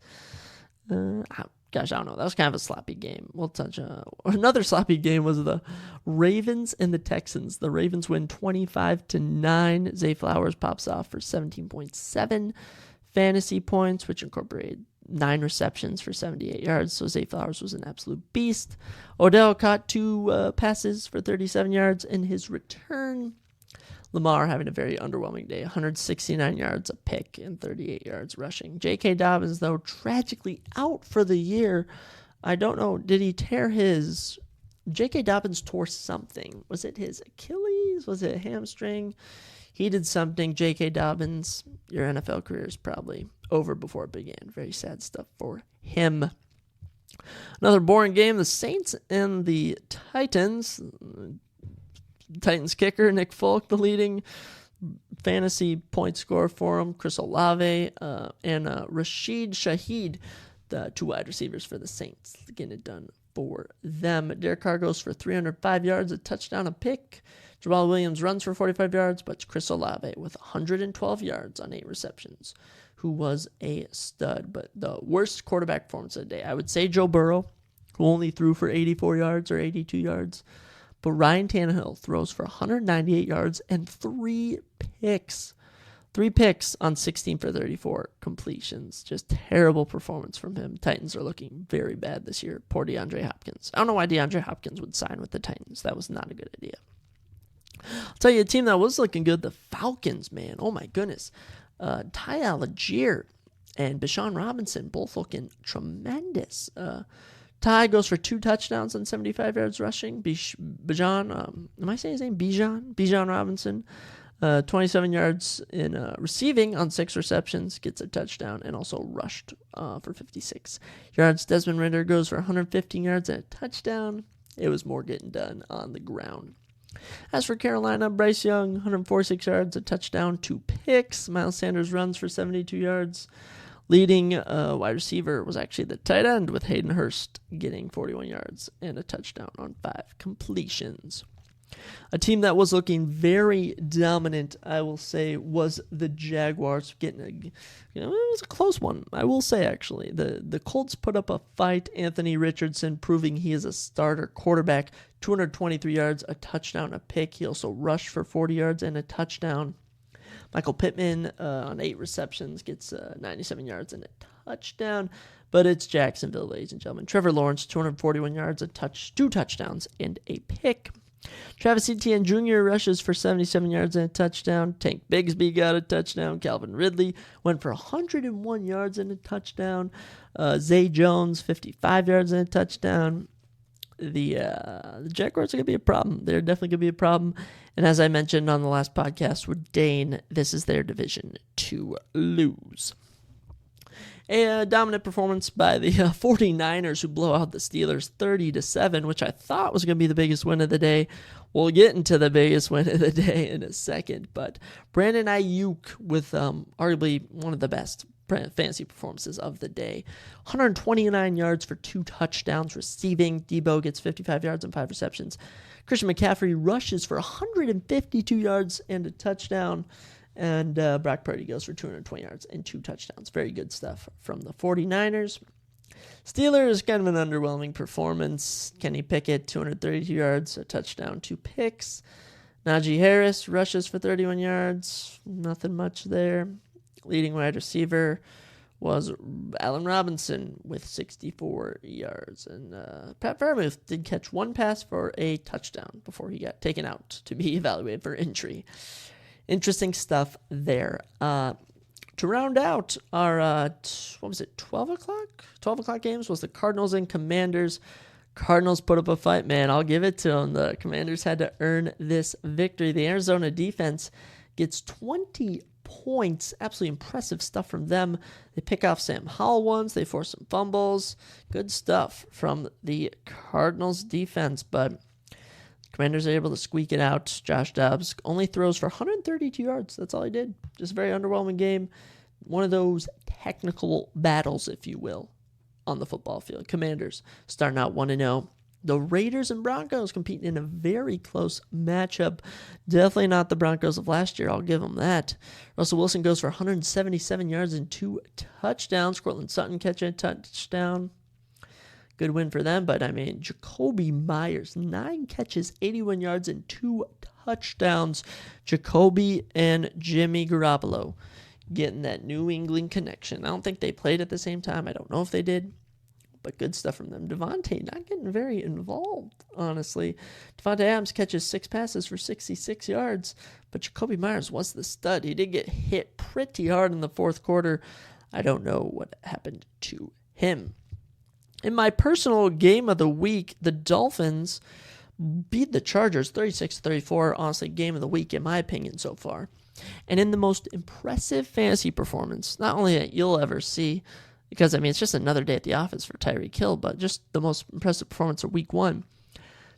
I don't know. That was kind of a sloppy game. We'll touch another sloppy game was the Ravens and the Texans. The Ravens win 25-9. Zay Flowers pops off for 17.7 fantasy points, which incorporated 9 receptions for 78 yards. So Zay Flowers was an absolute beast. Odell caught 2 passes for 37 yards in his return. Lamar having a very underwhelming day, 169 yards, a pick, and 38 yards rushing. J.K. Dobbins, though, tragically out for the year. I don't know, did he tear his... J.K. Dobbins tore something. Was it his Achilles? Was it a hamstring? He did something. J.K. Dobbins, your NFL career is probably over before it began. Very sad stuff for him. Another boring game, the Saints and the Titans. Titans kicker, Nick Folk, the leading fantasy point scorer for him. Chris Olave and Rashid Shaheed, the 2 wide receivers for the Saints, getting it done for them. Derek Carr goes for 305 yards, a touchdown, a pick. Jamal Williams runs for 45 yards, but Chris Olave with 112 yards on 8 receptions, who was a stud. But the worst quarterback performance of the day, I would say Joe Burrow, who only threw for 84 yards or 82 yards. But Ryan Tannehill throws for 198 yards and 3 picks. 3 picks on 16 for 34 completions. Just terrible performance from him. Titans are looking very bad this year. Poor DeAndre Hopkins. I don't know why DeAndre Hopkins would sign with the Titans. That was not a good idea. I'll tell you a team that was looking good, the Falcons, man. Oh, my goodness. Ty Algier and Bijan Robinson both looking tremendous. Ty goes for 2 touchdowns and 75 yards rushing. Bijan, am I saying his name? Bijan Robinson, 27 yards in receiving on 6 receptions, gets a touchdown, and also rushed for 56 yards. Desmond Ridder goes for 115 yards and a touchdown. It was more getting done on the ground. As for Carolina, Bryce Young, 146 yards, a touchdown, 2 picks. Miles Sanders runs for 72 yards. Leading wide receiver was actually the tight end, with Hayden Hurst getting 41 yards and a touchdown on 5 completions. A team that was looking very dominant, I will say, was the Jaguars. It was a close one, I will say, actually. The Colts put up a fight. Anthony Richardson proving he is a starter quarterback. 223 yards, a touchdown, a pick. He also rushed for 40 yards and a touchdown. Michael Pittman on 8 receptions gets 97 yards and a touchdown. But it's Jacksonville, ladies and gentlemen. Trevor Lawrence, 241 yards, 2 touchdowns, and a pick. Travis Etienne Jr. rushes for 77 yards and a touchdown. Tank Bigsby got a touchdown. Calvin Ridley went for 101 yards and a touchdown. Zay Jones, 55 yards and a touchdown. the Jaguars are going to be a problem. They're definitely going to be a problem. And as I mentioned on the last podcast with Dane, this is their division to lose. A dominant performance by the 49ers, who blow out the Steelers 30-7, which I thought was going to be the biggest win of the day. We'll get into the biggest win of the day in a second, but Brandon Ayuk with arguably one of the best fantasy performances of the day. 129 yards for 2 touchdowns receiving. Debo gets 55 yards and 5 receptions. Christian McCaffrey rushes for 152 yards and a touchdown. And Brock Purdy goes for 220 yards and 2 touchdowns. Very good stuff from the 49ers. Steelers, kind of an underwhelming performance. Kenny Pickett, 232 yards, a touchdown, 2 picks. Najee Harris rushes for 31 yards. Nothing much there. Leading wide receiver was Allen Robinson with 64 yards. And Pat Freiermuth did catch 1 pass for a touchdown before he got taken out to be evaluated for injury. Interesting stuff there. To round out our, 12 o'clock? 12 o'clock games was the Cardinals and Commanders. Cardinals put up a fight, man. I'll give it to them. The Commanders had to earn this victory. The Arizona defense gets 20 points. Absolutely impressive stuff from them. They pick off Sam Howell once. They force some fumbles. Good stuff from the Cardinals defense, but Commanders are able to squeak it out. Josh Dobbs only throws for 132 yards. That's all he did. Just a very underwhelming game. One of those technical battles, if you will, on the football field. Commanders starting out 1-0. The Raiders and Broncos competing in a very close matchup. Definitely not the Broncos of last year. I'll give them that. Russell Wilson goes for 177 yards and 2 touchdowns. Cortland Sutton catching a touchdown. Good win for them, but I mean, Jacoby Myers, 9 catches, 81 yards, and 2 touchdowns. Jacoby and Jimmy Garoppolo getting that New England connection. I don't think they played at the same time. I don't know if they did, but good stuff from them. Devontae not getting very involved, honestly. Devontae Adams catches 6 passes for 66 yards, but Jacoby Myers was the stud. He did get hit pretty hard in the 4th quarter. I don't know what happened to him. In my personal game of the week, the Dolphins beat the Chargers 36-34. Honestly, game of the week in my opinion so far. And in the most impressive fantasy performance, not only that you'll ever see, because I mean it's just another day at the office for Tyreek Hill, but just the most impressive performance of week 1.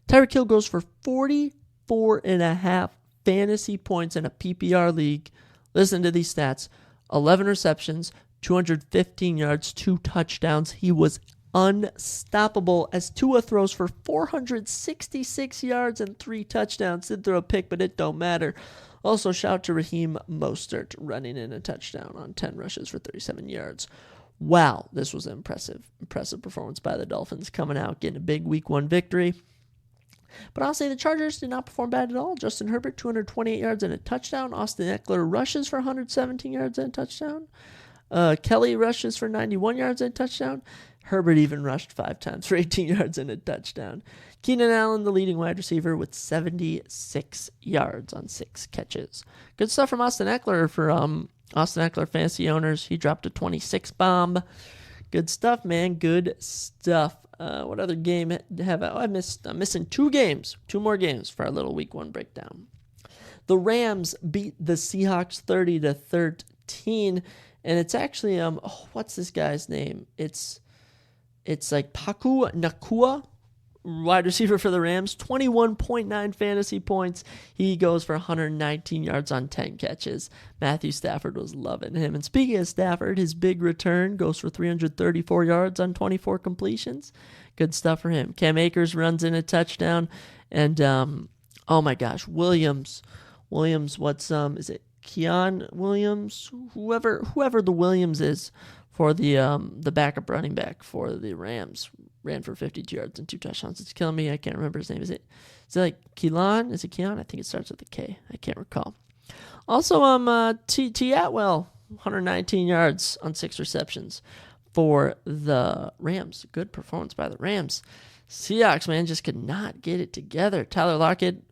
Tyreek Hill goes for 44.5 fantasy points in a PPR league. Listen to these stats. 11 receptions, 215 yards, 2 touchdowns. He was unstoppable as Tua throws for 466 yards and 3 touchdowns. Did throw a pick, but it don't matter. Also, shout out to Raheem Mostert running in a touchdown on 10 rushes for 37 yards. Wow, this was an impressive performance by the Dolphins, coming out, getting a big week 1 victory. But honestly, the Chargers did not perform bad at all. Justin Herbert, 228 yards and a touchdown. Austin Eckler rushes for 117 yards and a touchdown. Kelly rushes for 91 yards and a touchdown. Herbert even rushed 5 times for 18 yards and a touchdown. Keenan Allen, the leading wide receiver, with 76 yards on 6 catches. Good stuff from Austin Eckler for Austin Eckler fantasy owners. He dropped a 26 bomb. Good stuff, man. Good stuff. What other game have I? I'm missing 2 games. 2 more games for our little week 1 breakdown. The Rams beat the Seahawks 30-13, and it's actually what's this guy's name? It's like Paku Nakua, wide receiver for the Rams, 21.9 fantasy points. He goes for 119 yards on 10 catches. Matthew Stafford was loving him. And speaking of Stafford, his big return goes for 334 yards on 24 completions. Good stuff for him. Cam Akers runs in a touchdown. And, oh my gosh, Williams, is it Keon Williams? Whoever the Williams is, for the backup running back for the Rams, ran for 52 yards and 2 touchdowns. It's killing me. I can't remember his name. Is it like Keelan? Is it Keon? I think it starts with a K. I can't recall. Also, T. Atwell, 119 yards on 6 receptions for the Rams. Good performance by the Rams. Seahawks, man, just could not get it together. Tyler Lockett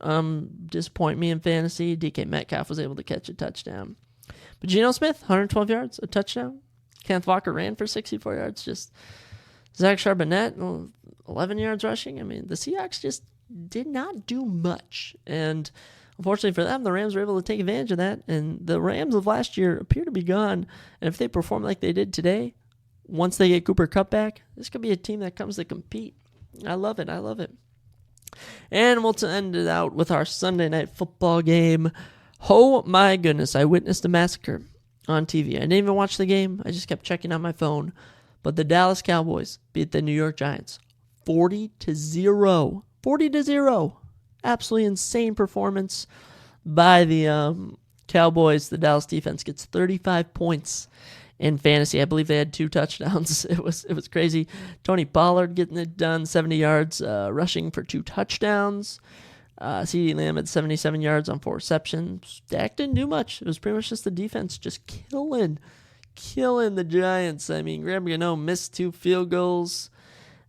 disappointed me in fantasy. DK Metcalf was able to catch a touchdown. But Geno Smith, 112 yards, a touchdown. Kenneth Walker ran for 64 yards. Just Zach Charbonnet, 11 yards rushing. I mean, the Seahawks just did not do much. And unfortunately for them, the Rams were able to take advantage of that. And the Rams of last year appear to be gone. And if they perform like they did today, once they get Cooper Kupp back, this could be a team that comes to compete. I love it. I love it. And we'll end it out with our Sunday night football game. Oh my goodness, I witnessed a massacre on TV. I didn't even watch the game. I just kept checking on my phone. But the Dallas Cowboys beat the New York Giants 40-0. 40-0. Absolutely insane performance by the Cowboys. The Dallas defense gets 35 points in fantasy. I believe they had 2 touchdowns. It was crazy. Tony Pollard getting it done, 70 yards, rushing for 2 touchdowns. CeeDee Lamb had 77 yards on 4 receptions. Dak didn't do much. It was pretty much just the defense just killing the Giants. I mean, Graham Gano missed 2 field goals.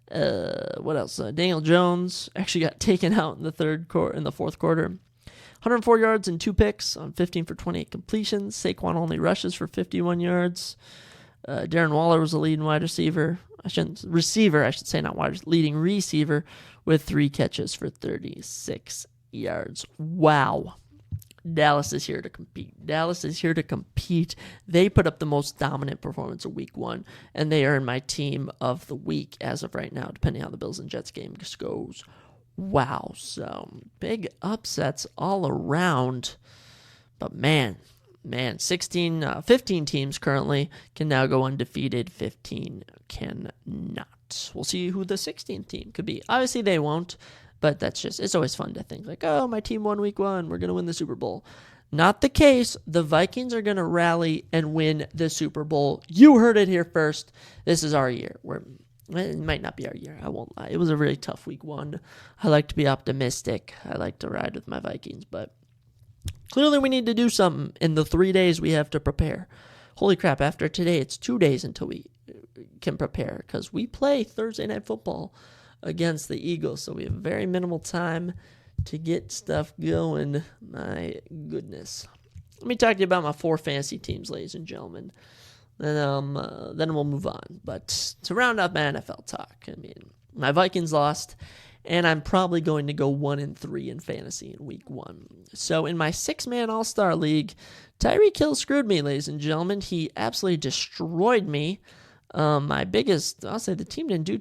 What else? Daniel Jones actually got taken out in the fourth quarter. 104 yards and 2 picks on 15 for 28 completions. Saquon only rushes for 51 yards. Darren Waller was the leading wide receiver. Leading receiver with 3 catches for 36 yards. Wow. Dallas is here to compete. They put up the most dominant performance of week 1, and they earn my team of the week as of right now, depending on how the Bills and Jets game goes. Wow, so big upsets all around. But man, 15 teams currently can now go undefeated. 15 cannot. We'll see who the 16th team could be. Obviously, they won't, but it's always fun to think like, oh, my team won week 1. We're going to win the Super Bowl. Not the case. The Vikings are going to rally and win the Super Bowl. You heard it here first. This is our year. It might not be our year. I won't lie. It was a really tough week 1. I like to be optimistic. I like to ride with my Vikings, but clearly we need to do something in the 3 days we have to prepare. Holy crap, after today, it's 2 days until we can prepare because we play Thursday Night Football against the Eagles, so we have very minimal time to get stuff going. My goodness. Let me talk to you about my 4 fantasy teams, ladies and gentlemen. Then we'll move on. But to round up my NFL talk, I mean, my Vikings lost, and I'm probably going to go 1-3 in fantasy in week 1. So in my 6-man All-Star League, Tyreek Hill screwed me, ladies and gentlemen. He absolutely destroyed me. I'll say the team didn't do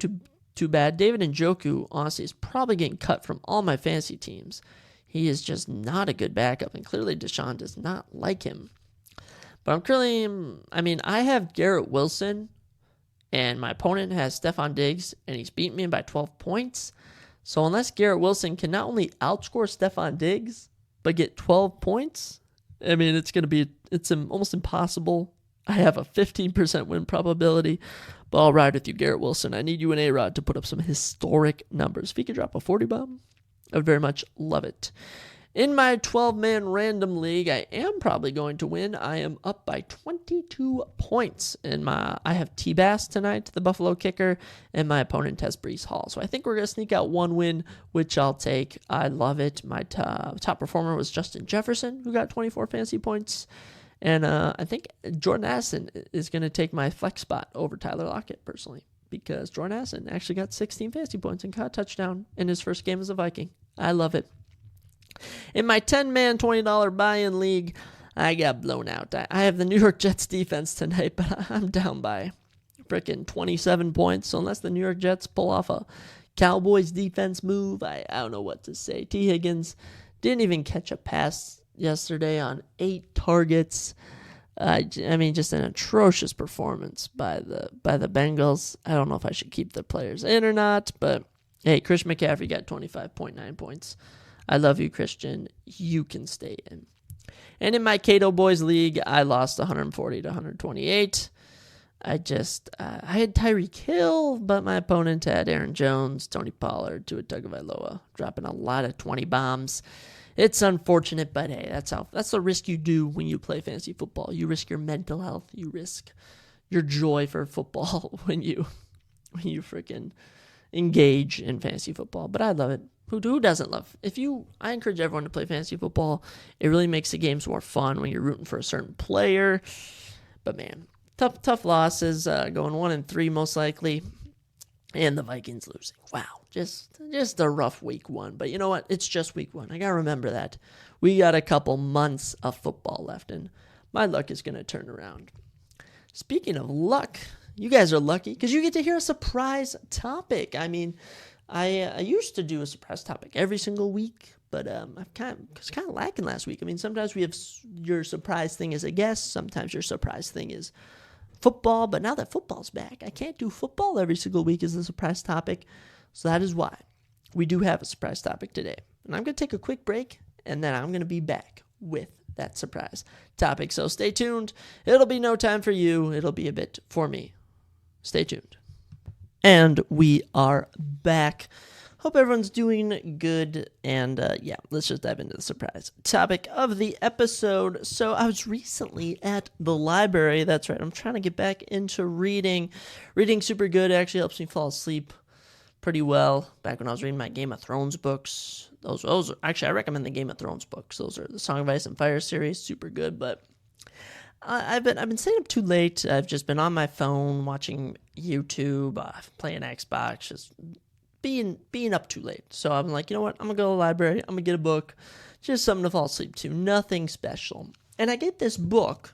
too bad. David Njoku, honestly, is probably getting cut from all my fantasy teams. He is just not a good backup, and clearly Deshaun does not like him. But I have Garrett Wilson, and my opponent has Stephon Diggs, and he's beaten me by 12 points. So unless Garrett Wilson can not only outscore Stephon Diggs, but get 12 points, I mean, it's almost impossible. I have a 15% win probability, but I'll ride with you, Garrett Wilson. I need you and A-Rod to put up some historic numbers. If you could drop a 40 bomb, I would very much love it. In my 12-man random league, I am probably going to win. I am up by 22 points. I have T-Bass tonight, the Buffalo kicker, and my opponent has Breece Hall. So I think we're going to sneak out 1 win, which I'll take. I love it. My top performer was Justin Jefferson, who got 24 fantasy points. And I think Jordan Addison is going to take my flex spot over Tyler Lockett, personally, because Jordan Addison actually got 16 fantasy points and caught a touchdown in his first game as a Viking. I love it. In my 10-man, $20 buy-in league, I got blown out. I have the New York Jets defense tonight, but I'm down by freaking 27 points. So unless the New York Jets pull off a Cowboys defense move, I don't know what to say. T. Higgins didn't even catch a pass yesterday on 8 targets. Just an atrocious performance by the Bengals. I don't know if I should keep the players in or not, but hey, Christian McCaffrey got 25.9 points. I love you, Christian. You can stay in. And in my Cato Boys League, I lost 140 to 128. I had Tyreek Hill, but my opponent had Aaron Jones, Tony Pollard, Tua Tagovailoa, dropping a lot of 20 bombs. It's unfortunate, but hey, that's the risk you do when you play fantasy football. You risk your mental health. You risk your joy for football when you freaking engage in fantasy football. But I love it. Who doesn't love? I encourage everyone to play fantasy football. It really makes the games more fun when you're rooting for a certain player. But man, tough losses. Going 1-3 most likely. and the Vikings losing. Wow, just a rough week one. But you know what? It's just week one. I got to remember that. We got a couple months of football left, and my luck is going to turn around. Speaking of luck, you guys are lucky because you get to hear a surprise topic. I mean, I used to do a surprise topic every single week, but I've kind of lacking last week. I mean, sometimes we have your surprise thing as a guest. Sometimes your surprise thing is football, but now that football's back, I can't do football every single week as a surprise topic. So that is why we do have a surprise topic today. And I'm going to take a quick break, and then I'm going to be back with that surprise topic. So stay tuned. It'll be no time for you. It'll be a bit for me. Stay tuned. And we are back. Hope everyone's doing good. And let's just dive into the surprise topic of the episode. So I was recently at the library. That's right. I'm trying to get back into reading. Reading super good. It actually helps me fall asleep pretty well. Back when I was reading my Game of Thrones books. Those are, actually, I recommend the Game of Thrones books. Those are the Song of Ice and Fire series. Super good. But I've been staying up too late. I've just been on my phone watching YouTube, playing Xbox, just being up too late. So I'm like, you know what? I'm going to go to the library. I'm going to get a book. Just something to fall asleep to. Nothing special. And I get this book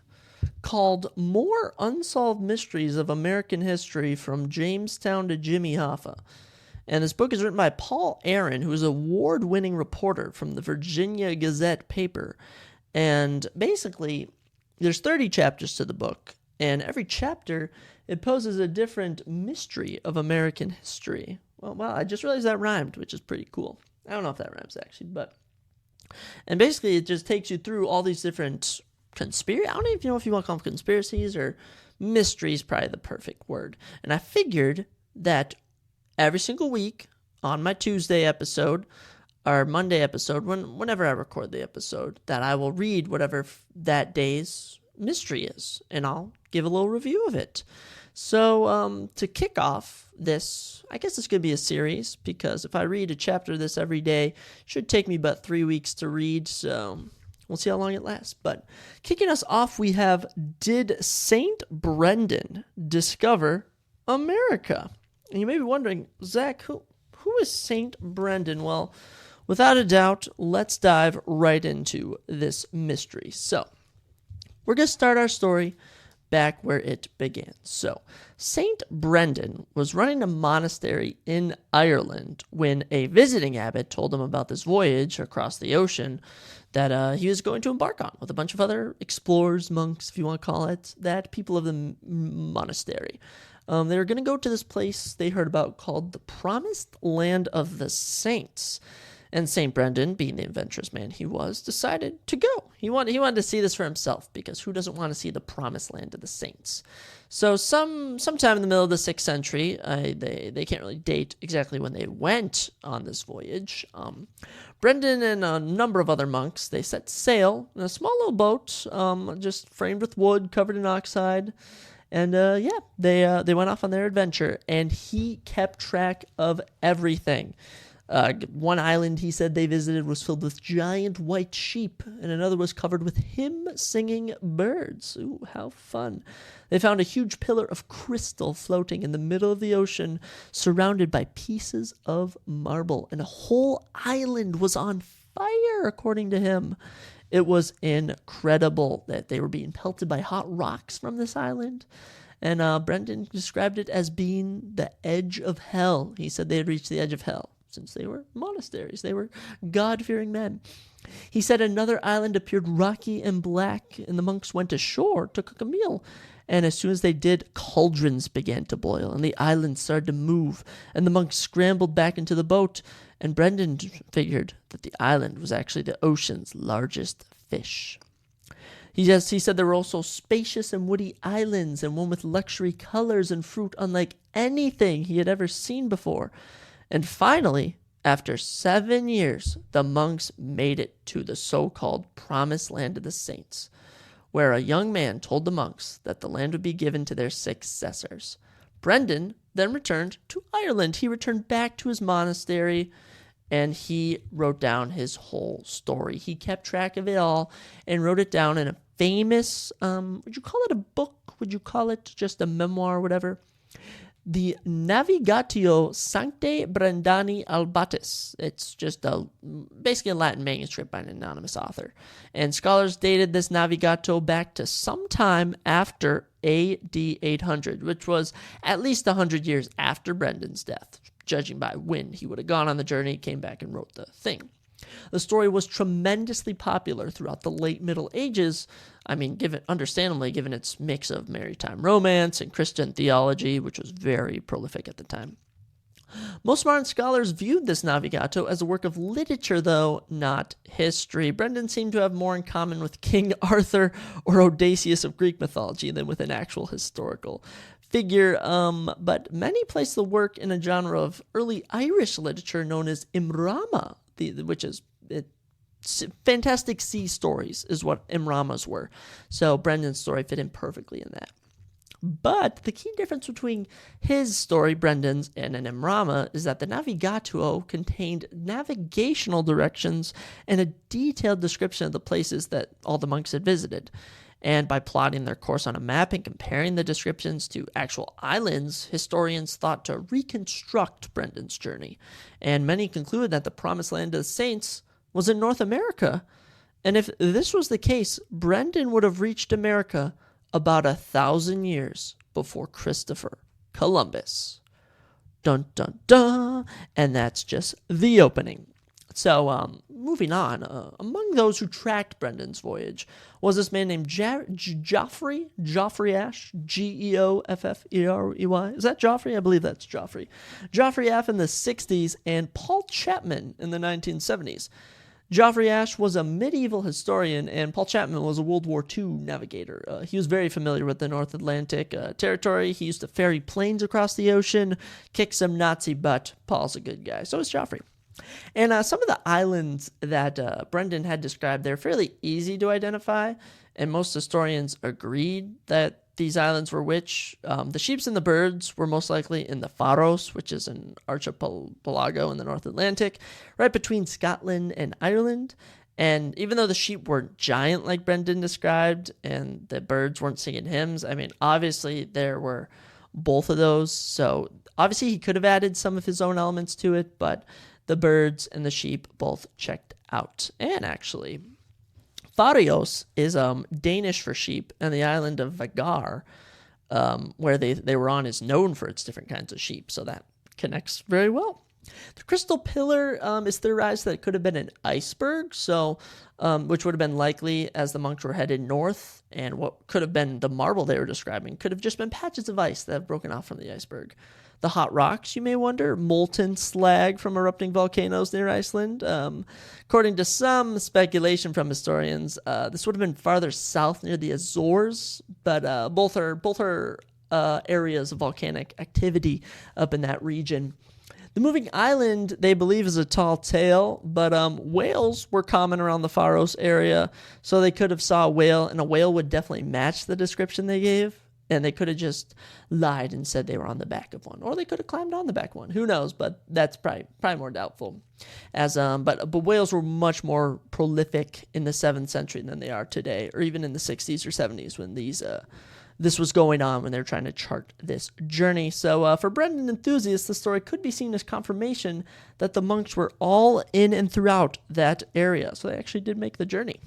called More Unsolved Mysteries of American History from Jamestown to Jimmy Hoffa. And this book is written by Paul Aaron, who is an award-winning reporter from the Virginia Gazette paper. And basically, there's 30 chapters to the book. And every chapter, it poses a different mystery of American history. Well, wow, I just realized that rhymed, which is pretty cool. I don't know if that rhymes, actually, but... And basically, it just takes you through all these different I don't even know if you want to call them conspiracies or mysteries, probably the perfect word. And I figured that every single week on my Tuesday episode, or Monday episode, whenever I record the episode, that I will read whatever that day's mystery is, and I'll give a little review of it. So to kick off this, I guess this could be a series, because if I read a chapter of this every day, it should take me about 3 weeks to read, so we'll see how long it lasts. But kicking us off, we have, did Saint Brendan discover America? And you may be wondering, Zach, who is Saint Brendan? Well, without a doubt, let's dive right into this mystery. So, we're going to start our story back where it began. So, Saint Brendan was running a monastery in Ireland when a visiting abbot told him about this voyage across the ocean that he was going to embark on with a bunch of other explorers, monks, if you want to call it that, people of the monastery. They were going to go to this place they heard about called the Promised Land of the Saints. And St. Brendan, being the adventurous man he was, decided to go. He wanted to see this for himself, because who doesn't want to see the Promised Land of the Saints? So sometime in the middle of the 6th century, they can't really date exactly when they went on this voyage. Brendan and a number of other monks, they set sail in a small little boat, just framed with wood, covered in oxhide. And they went off on their adventure, and he kept track of everything. One island he said they visited was filled with giant white sheep, and another was covered with hymn-singing birds. Ooh, how fun. They found a huge pillar of crystal floating in the middle of the ocean, surrounded by pieces of marble, and a whole island was on fire, according to him. It was incredible that they were being pelted by hot rocks from this island. And Brendan described it as being the edge of hell. He said they had reached the edge of hell since they were monasteries. They were God-fearing men. He said another island appeared rocky and black, and the monks went ashore to cook a meal. And as soon as they did, cauldrons began to boil, and the island started to move, and the monks scrambled back into the boat, and Brendan figured that the island was actually the ocean's largest fish. He said there were also spacious and woody islands, and one with luxury colors and fruit unlike anything he had ever seen before. And finally, after 7 years, the monks made it to the so-called Promised Land of the Saints, where a young man told the monks that the land would be given to their successors. Brendan then returned to Ireland. He returned back to his monastery, and he wrote down his whole story. He kept track of it all and wrote it down in a famous, would you call it a book? Would you call it just a memoir or whatever? the Navigatio Sancte Brendani Albatis. It's just basically a Latin manuscript by an anonymous author. And scholars dated this Navigato back to sometime after AD 800, which was at least 100 years after Brendan's death, judging by when he would have gone on the journey, came back and wrote the thing. The story was tremendously popular throughout the late Middle Ages. I mean, understandably, given its mix of maritime romance and Christian theology, which was very prolific at the time. Most modern scholars viewed this Navigato as a work of literature, though not history. Brendan seemed to have more in common with King Arthur or Odysseus of Greek mythology than with an actual historical figure, but many place the work in a genre of early Irish literature known as Imrama, which is fantastic sea stories is what Imramas were. So Brendan's story fit in perfectly in that. But the key difference between his story, Brendan's, and an Imrama is that the Navigatio contained navigational directions and a detailed description of the places that all the monks had visited. And by plotting their course on a map and comparing the descriptions to actual islands, historians thought to reconstruct Brendan's journey. And many concluded that the promised land of the saints was in North America. And if this was the case, Brendan would have reached America about 1,000 years before Christopher Columbus. Dun, dun, dun. And that's just the opening. So, moving on, among those who tracked Brendan's voyage was this man named Geoffrey Ash, Geoffrey. Is that Geoffrey? I believe that's Geoffrey. Geoffrey Ash in the 60s and Paul Chapman in the 1970s. Geoffrey Ash was a medieval historian, and Paul Chapman was a World War II navigator. He was very familiar with the North Atlantic territory. He used to ferry planes across the ocean, kick some Nazi butt. Paul's a good guy. So is Geoffrey. And some of the islands that Brendan had described, they're fairly easy to identify, and most historians agreed that these islands were which. The sheep and the birds were most likely in the Faroes, which is an archipelago in the North Atlantic, right between Scotland and Ireland. And even though the sheep weren't giant like Brendan described, and the birds weren't singing hymns, I mean, obviously there were both of those. So obviously he could have added some of his own elements to it, but the birds and the sheep both checked out. And actually, Faroes is Danish for sheep, and the island of Vagar, where they were on, is known for its different kinds of sheep, so that connects very well. The crystal pillar is theorized that it could have been an iceberg, so which would have been likely as the monks were headed north, and what could have been the marble they were describing could have just been patches of ice that have broken off from the iceberg. The hot rocks, you may wonder, molten slag from erupting volcanoes near Iceland. According to some speculation from historians, this would have been farther south near the Azores, but both are areas of volcanic activity up in that region. The moving island, they believe, is a tall tale, but whales were common around the Faroes area, so they could have saw a whale, and a whale would definitely match the description they gave. And they could have just lied and said they were on the back of one, or they could have climbed on the back of one. Who knows? But that's probably more doubtful. But whales were much more prolific in the 7th century than they are today, or even in the 60s or 70s when this was going on, when they were trying to chart this journey. So for Brendan enthusiasts, the story could be seen as confirmation that the monks were all in and throughout that area. So they actually did make the journey.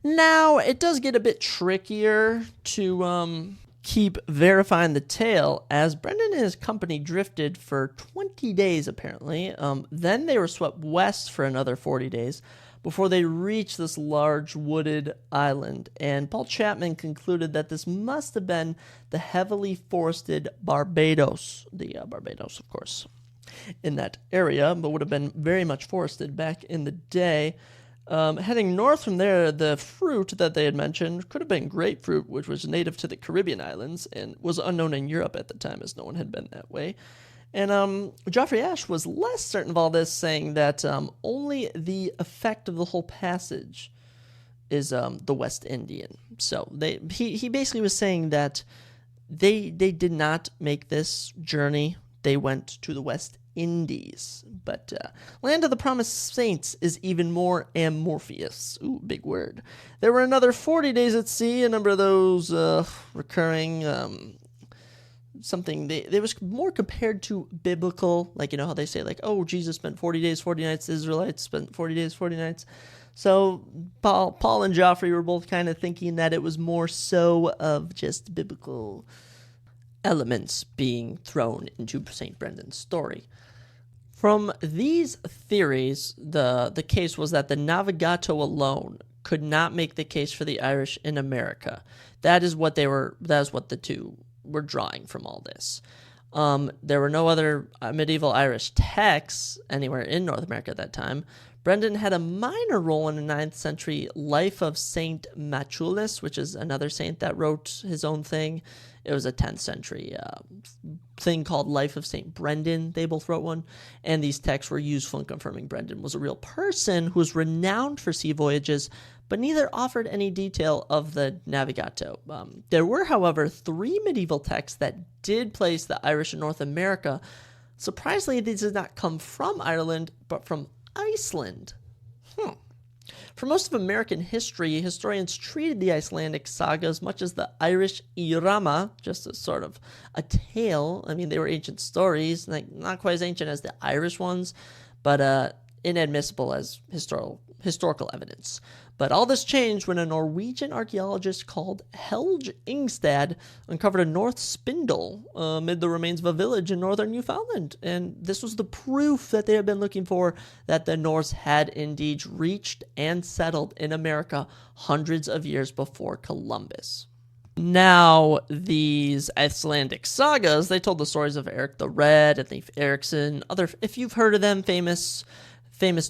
Now, it does get a bit trickier to keep verifying the tale, as Brendan and his company drifted for 20 days, apparently. Then they were swept west for another 40 days before they reached this large wooded island. And Paul Chapman concluded that this must have been the heavily forested Barbados, Barbados, of course, in that area, but would have been very much forested back in the day. Heading north from there, the fruit that they had mentioned could have been grapefruit, which was native to the Caribbean islands and was unknown in Europe at the time, as no one had been that way. And Geoffrey Ash was less certain of all this, saying that only the effect of the whole passage is the West Indian. So he basically was saying that they did not make this journey. They went to the West Indies. But Land of the Promised Saints is even more amorphous. Ooh, big word. There were another 40 days at sea, a number of those recurring something they was more compared to biblical, like, you know how they say, like, oh, Jesus spent 40 days 40 nights, the Israelites spent 40 days 40 nights. So Paul and Joffrey were both kind of thinking that it was more so of just biblical elements being thrown into St. Brendan's story. From these theories, the case was that the Navigato alone could not make the case for the Irish in America. That is what the two were drawing from all this. There were no other medieval Irish texts anywhere in North America at that time. Brendan had a minor role in the 9th century Life of Saint Machulis, which is another saint that wrote his own thing. It was a 10th century thing called Life of Saint Brendan. They both wrote one, and these texts were useful in confirming Brendan was a real person who was renowned for sea voyages, but neither offered any detail of the Navigato. There were, however, 3 medieval texts that did place the Irish in North America. Surprisingly, these did not come from Ireland, but from Iceland. For most of American history, historians treated the Icelandic sagas much as the Irish Irama, just as sort of a tale. I mean, they were ancient stories, like not quite as ancient as the Irish ones, but inadmissible as historical evidence. But all this changed when a Norwegian archaeologist called Helge Ingstad uncovered a North spindle amid the remains of a village in northern Newfoundland. And this was the proof that they had been looking for, that the Norse had indeed reached and settled in America hundreds of years before Columbus. Now, these Icelandic sagas, they told the stories of Eric the Red and Leif Erikson, if you've heard of them, famous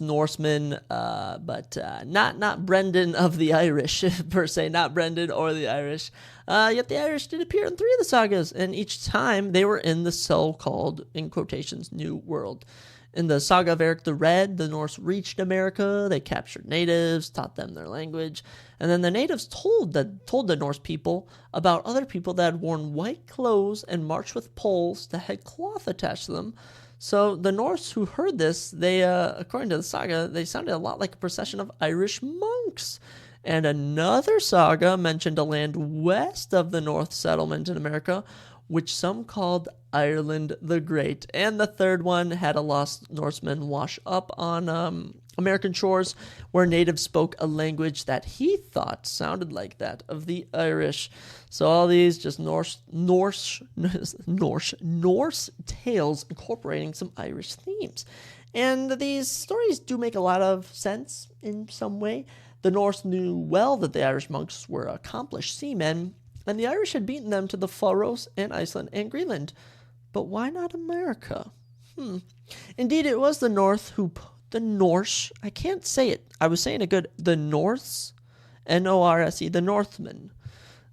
Norsemen, but not Brendan of the Irish, per se, not Brendan or the Irish. Yet the Irish did appear in 3 of the sagas, and each time they were in the so-called, in quotations, New World. In the saga of Eric the Red, the Norse reached America, they captured natives, taught them their language, and then the natives told the Norse people about other people that had worn white clothes and marched with poles that had cloth attached to them. So the Norse who heard this, they, according to the saga, they sounded a lot like a procession of Irish monks. And another saga mentioned a land west of the North settlement in America, which some called Ireland the Great. And the third one had a lost Norseman wash up on American shores, where natives spoke a language that he thought sounded like that of the Irish. So all these just Norse tales incorporating some Irish themes. And these stories do make a lot of sense in some way. The Norse knew well that the Irish monks were accomplished seamen, and the Irish had beaten them to the Faroes and Iceland and Greenland. But why not America? Indeed, it was the Norse, I can't say it. I was saying it good. The Norse, N-O-R-S-E, the Northmen.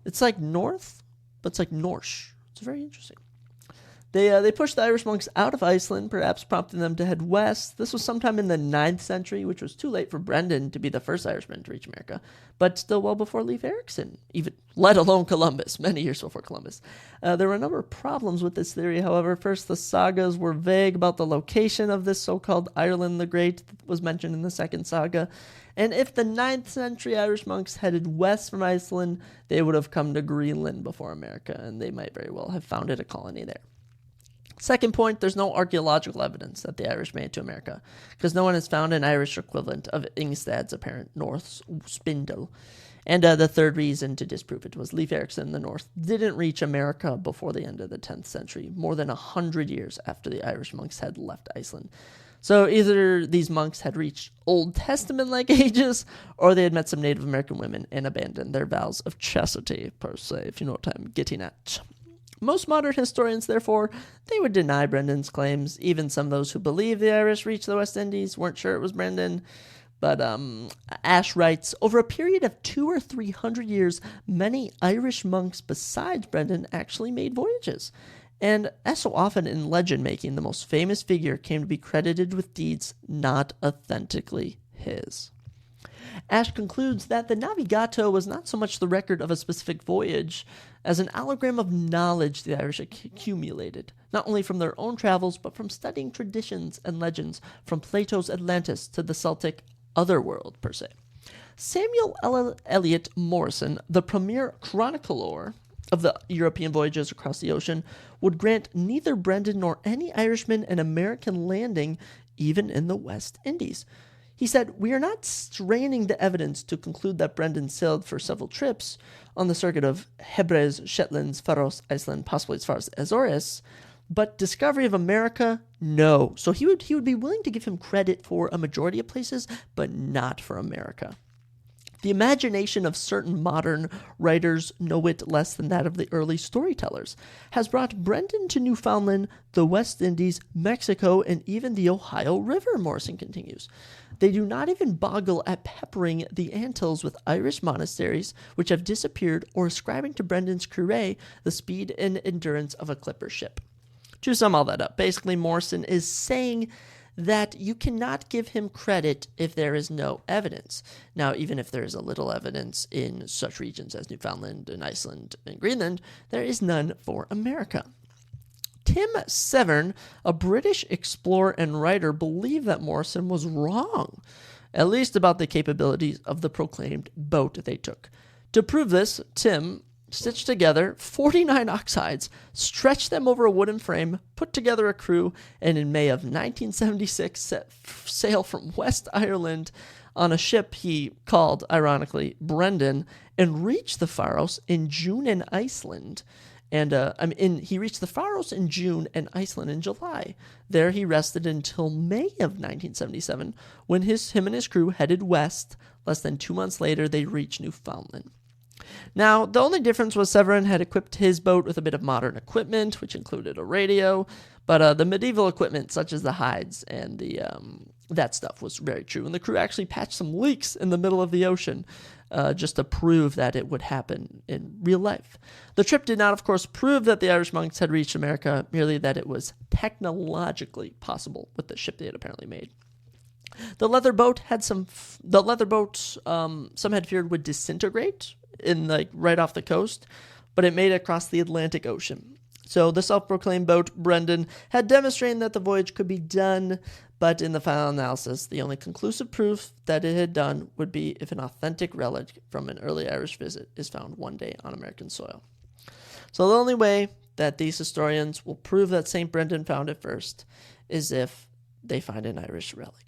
It's like North, but it's like Norse. It's very interesting. They pushed the Irish monks out of Iceland, perhaps prompting them to head west. This was sometime in the 9th century, which was too late for Brendan to be the first Irishman to reach America, but still well before Leif Erikson, even let alone Columbus, many years before Columbus. There were a number of problems with this theory, however. First, the sagas were vague about the location of this so-called Ireland the Great that was mentioned in the second saga. And if the 9th century Irish monks headed west from Iceland, they would have come to Greenland before America, and they might very well have founded a colony there. Second point, there's no archaeological evidence that the Irish made it to America, because no one has found an Irish equivalent of Ingstad's apparent North spindle. And the third reason to disprove it was Leif Erikson, the North, didn't reach America before the end of the 10th century, more than 100 years after the Irish monks had left Iceland. So either these monks had reached Old Testament-like ages, or they had met some Native American women and abandoned their vows of chastity, per se, if you know what I'm getting at. Most modern historians, therefore, they would deny Brendan's claims. Even some of those who believe the Irish reached the West Indies weren't sure it was Brendan. But Ash writes, over a period of 200 or 300 years, many Irish monks besides Brendan actually made voyages. And as so often in legend making, the most famous figure came to be credited with deeds not authentically his. Ash concludes that the Navigato was not so much the record of a specific voyage as an allogram of knowledge the Irish accumulated, not only from their own travels, but from studying traditions and legends from Plato's Atlantis to the Celtic otherworld, per se. Samuel Eliot Morison, the premier chronicler of the European voyages across the ocean would grant neither Brendan nor any Irishman an American landing even in the West Indies. He said, "We are not straining the evidence to conclude that Brendan sailed for several trips on the circuit of Hebrides, Shetlands, Faroes, Iceland, possibly as far as Azores, but discovery of America, no." So he would be willing to give him credit for a majority of places, but not for America. The imagination of certain modern writers, no whit less than that of the early storytellers, has brought Brendan to Newfoundland, the West Indies, Mexico, and even the Ohio River, Morrison continues. They do not even boggle at peppering the Antilles with Irish monasteries which have disappeared or ascribing to Brendan's curé the speed and endurance of a clipper ship. To sum all that up, basically Morrison is saying that you cannot give him credit if there is no evidence. Now, even if there is a little evidence in such regions as Newfoundland and Iceland and Greenland, there is none for America. Tim Severn, a British explorer and writer, believed that Morrison was wrong, at least about the capabilities of the proclaimed boat they took. To prove this, Tim stitched together 49 oxhides, stretched them over a wooden frame, put together a crew, and in May of 1976 set sail from West Ireland on a ship he called, ironically, Brendan, and reached the Faroes in June in Iceland. He reached the Faroes in June and Iceland in July. There he rested until May of 1977, when him and his crew headed west. Less than 2 months later, they reached Newfoundland. Now, the only difference was Severin had equipped his boat with a bit of modern equipment, which included a radio, but the medieval equipment, such as the hides and that stuff, was very true. And the crew actually patched some leaks in the middle of the ocean just to prove that it would happen in real life. The trip did not, of course, prove that the Irish monks had reached America, merely that it was technologically possible with the ship they had apparently made. The leather boat some had feared would disintegrate right off the coast, but it made it across the Atlantic Ocean. So the self-proclaimed boat, Brendan, had demonstrated that the voyage could be done, but in the final analysis, the only conclusive proof that it had done would be if an authentic relic from an early Irish visit is found one day on American soil. So the only way that these historians will prove that St. Brendan found it first is if they find an Irish relic.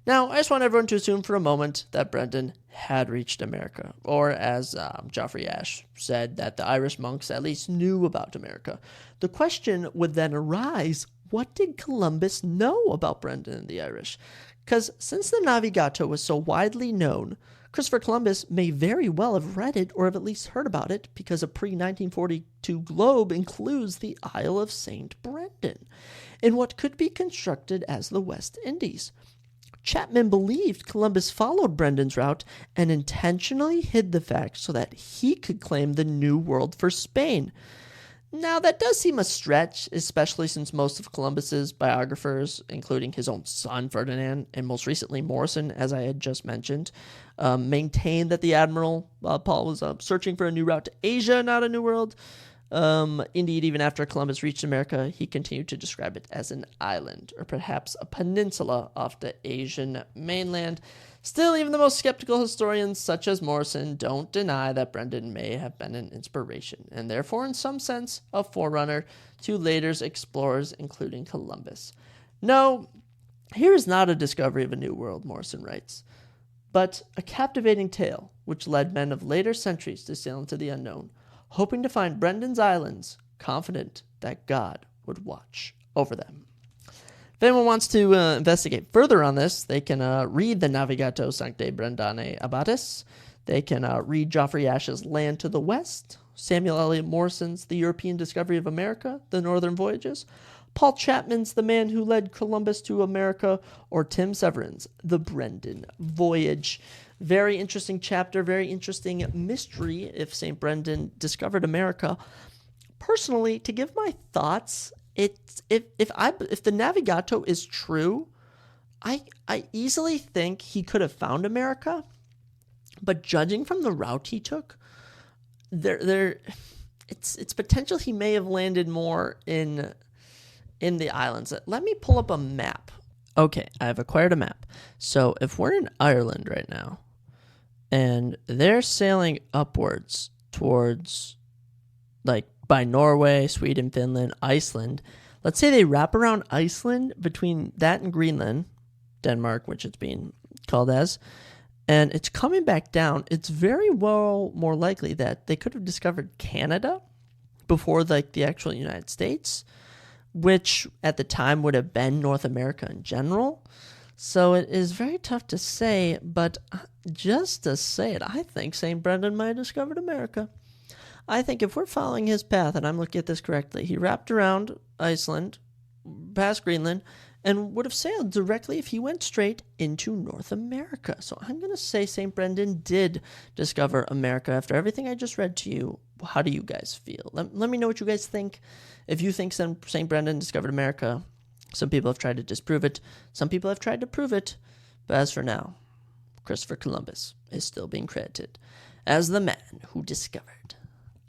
Now, I just want everyone to assume for a moment that Brendan had reached America, or as Geoffrey Ashe said, that the Irish monks at least knew about America. The question would then arise, what did Columbus know about Brendan and the Irish? Because since the Navigato was so widely known, Christopher Columbus may very well have read it or have at least heard about it, because a pre-1942 globe includes the Isle of St. Brendan in what could be constructed as the West Indies. Chapman believed Columbus followed Brendan's route and intentionally hid the fact so that he could claim the New World for Spain. Now, that does seem a stretch, especially since most of Columbus's biographers, including his own son Ferdinand and most recently Morrison, as I had just mentioned, maintained that the Admiral Paul was searching for a new route to Asia, not a new world. Indeed, even after Columbus reached America, he continued to describe it as an island, or perhaps a peninsula off the Asian mainland. Still, even the most skeptical historians, such as Morrison, don't deny that Brendan may have been an inspiration, and therefore, in some sense, a forerunner to later explorers, including Columbus. No, here is not a discovery of a new world, Morrison writes, but a captivating tale which led men of later centuries to sail into the unknown, hoping to find Brendan's Islands, confident that God would watch over them. If anyone wants to investigate further on this, they can read the Navigato Sancte Brendane Abbatis. They can read Geoffrey Ashe's Land to the West, Samuel Eliot Morrison's The European Discovery of America, The Northern Voyages, Paul Chapman's The Man Who Led Columbus to America, or Tim Severin's The Brendan Voyage. Very interesting chapter, very interesting mystery if St. Brendan discovered America. Personally, to give my thoughts, if the Navigato is true, I easily think he could have found America. But judging from the route he took, it's potential he may have landed more in the islands. Let me pull up a map. Okay, I've acquired a map. So if we're in Ireland right now, and they're sailing upwards towards like by Norway, Sweden, Finland, Iceland. Let's say they wrap around Iceland between that and Greenland, Denmark, which it's being called as, and it's coming back down. It's very well more likely that they could have discovered Canada before like the actual United States, which at the time would have been North America in general. So it is very tough to say, but just to say it, I think St. Brendan might have discovered America. I think if we're following his path, and I'm looking at this correctly, he wrapped around Iceland, past Greenland, and would have sailed directly if he went straight into North America. So I'm going to say St. Brendan did discover America. After everything I just read to you, how do you guys feel? Let me know what you guys think. If you think St. Brendan discovered America, some people have tried to disprove it. Some people have tried to prove it. But as for now, Christopher Columbus is still being credited as the man who discovered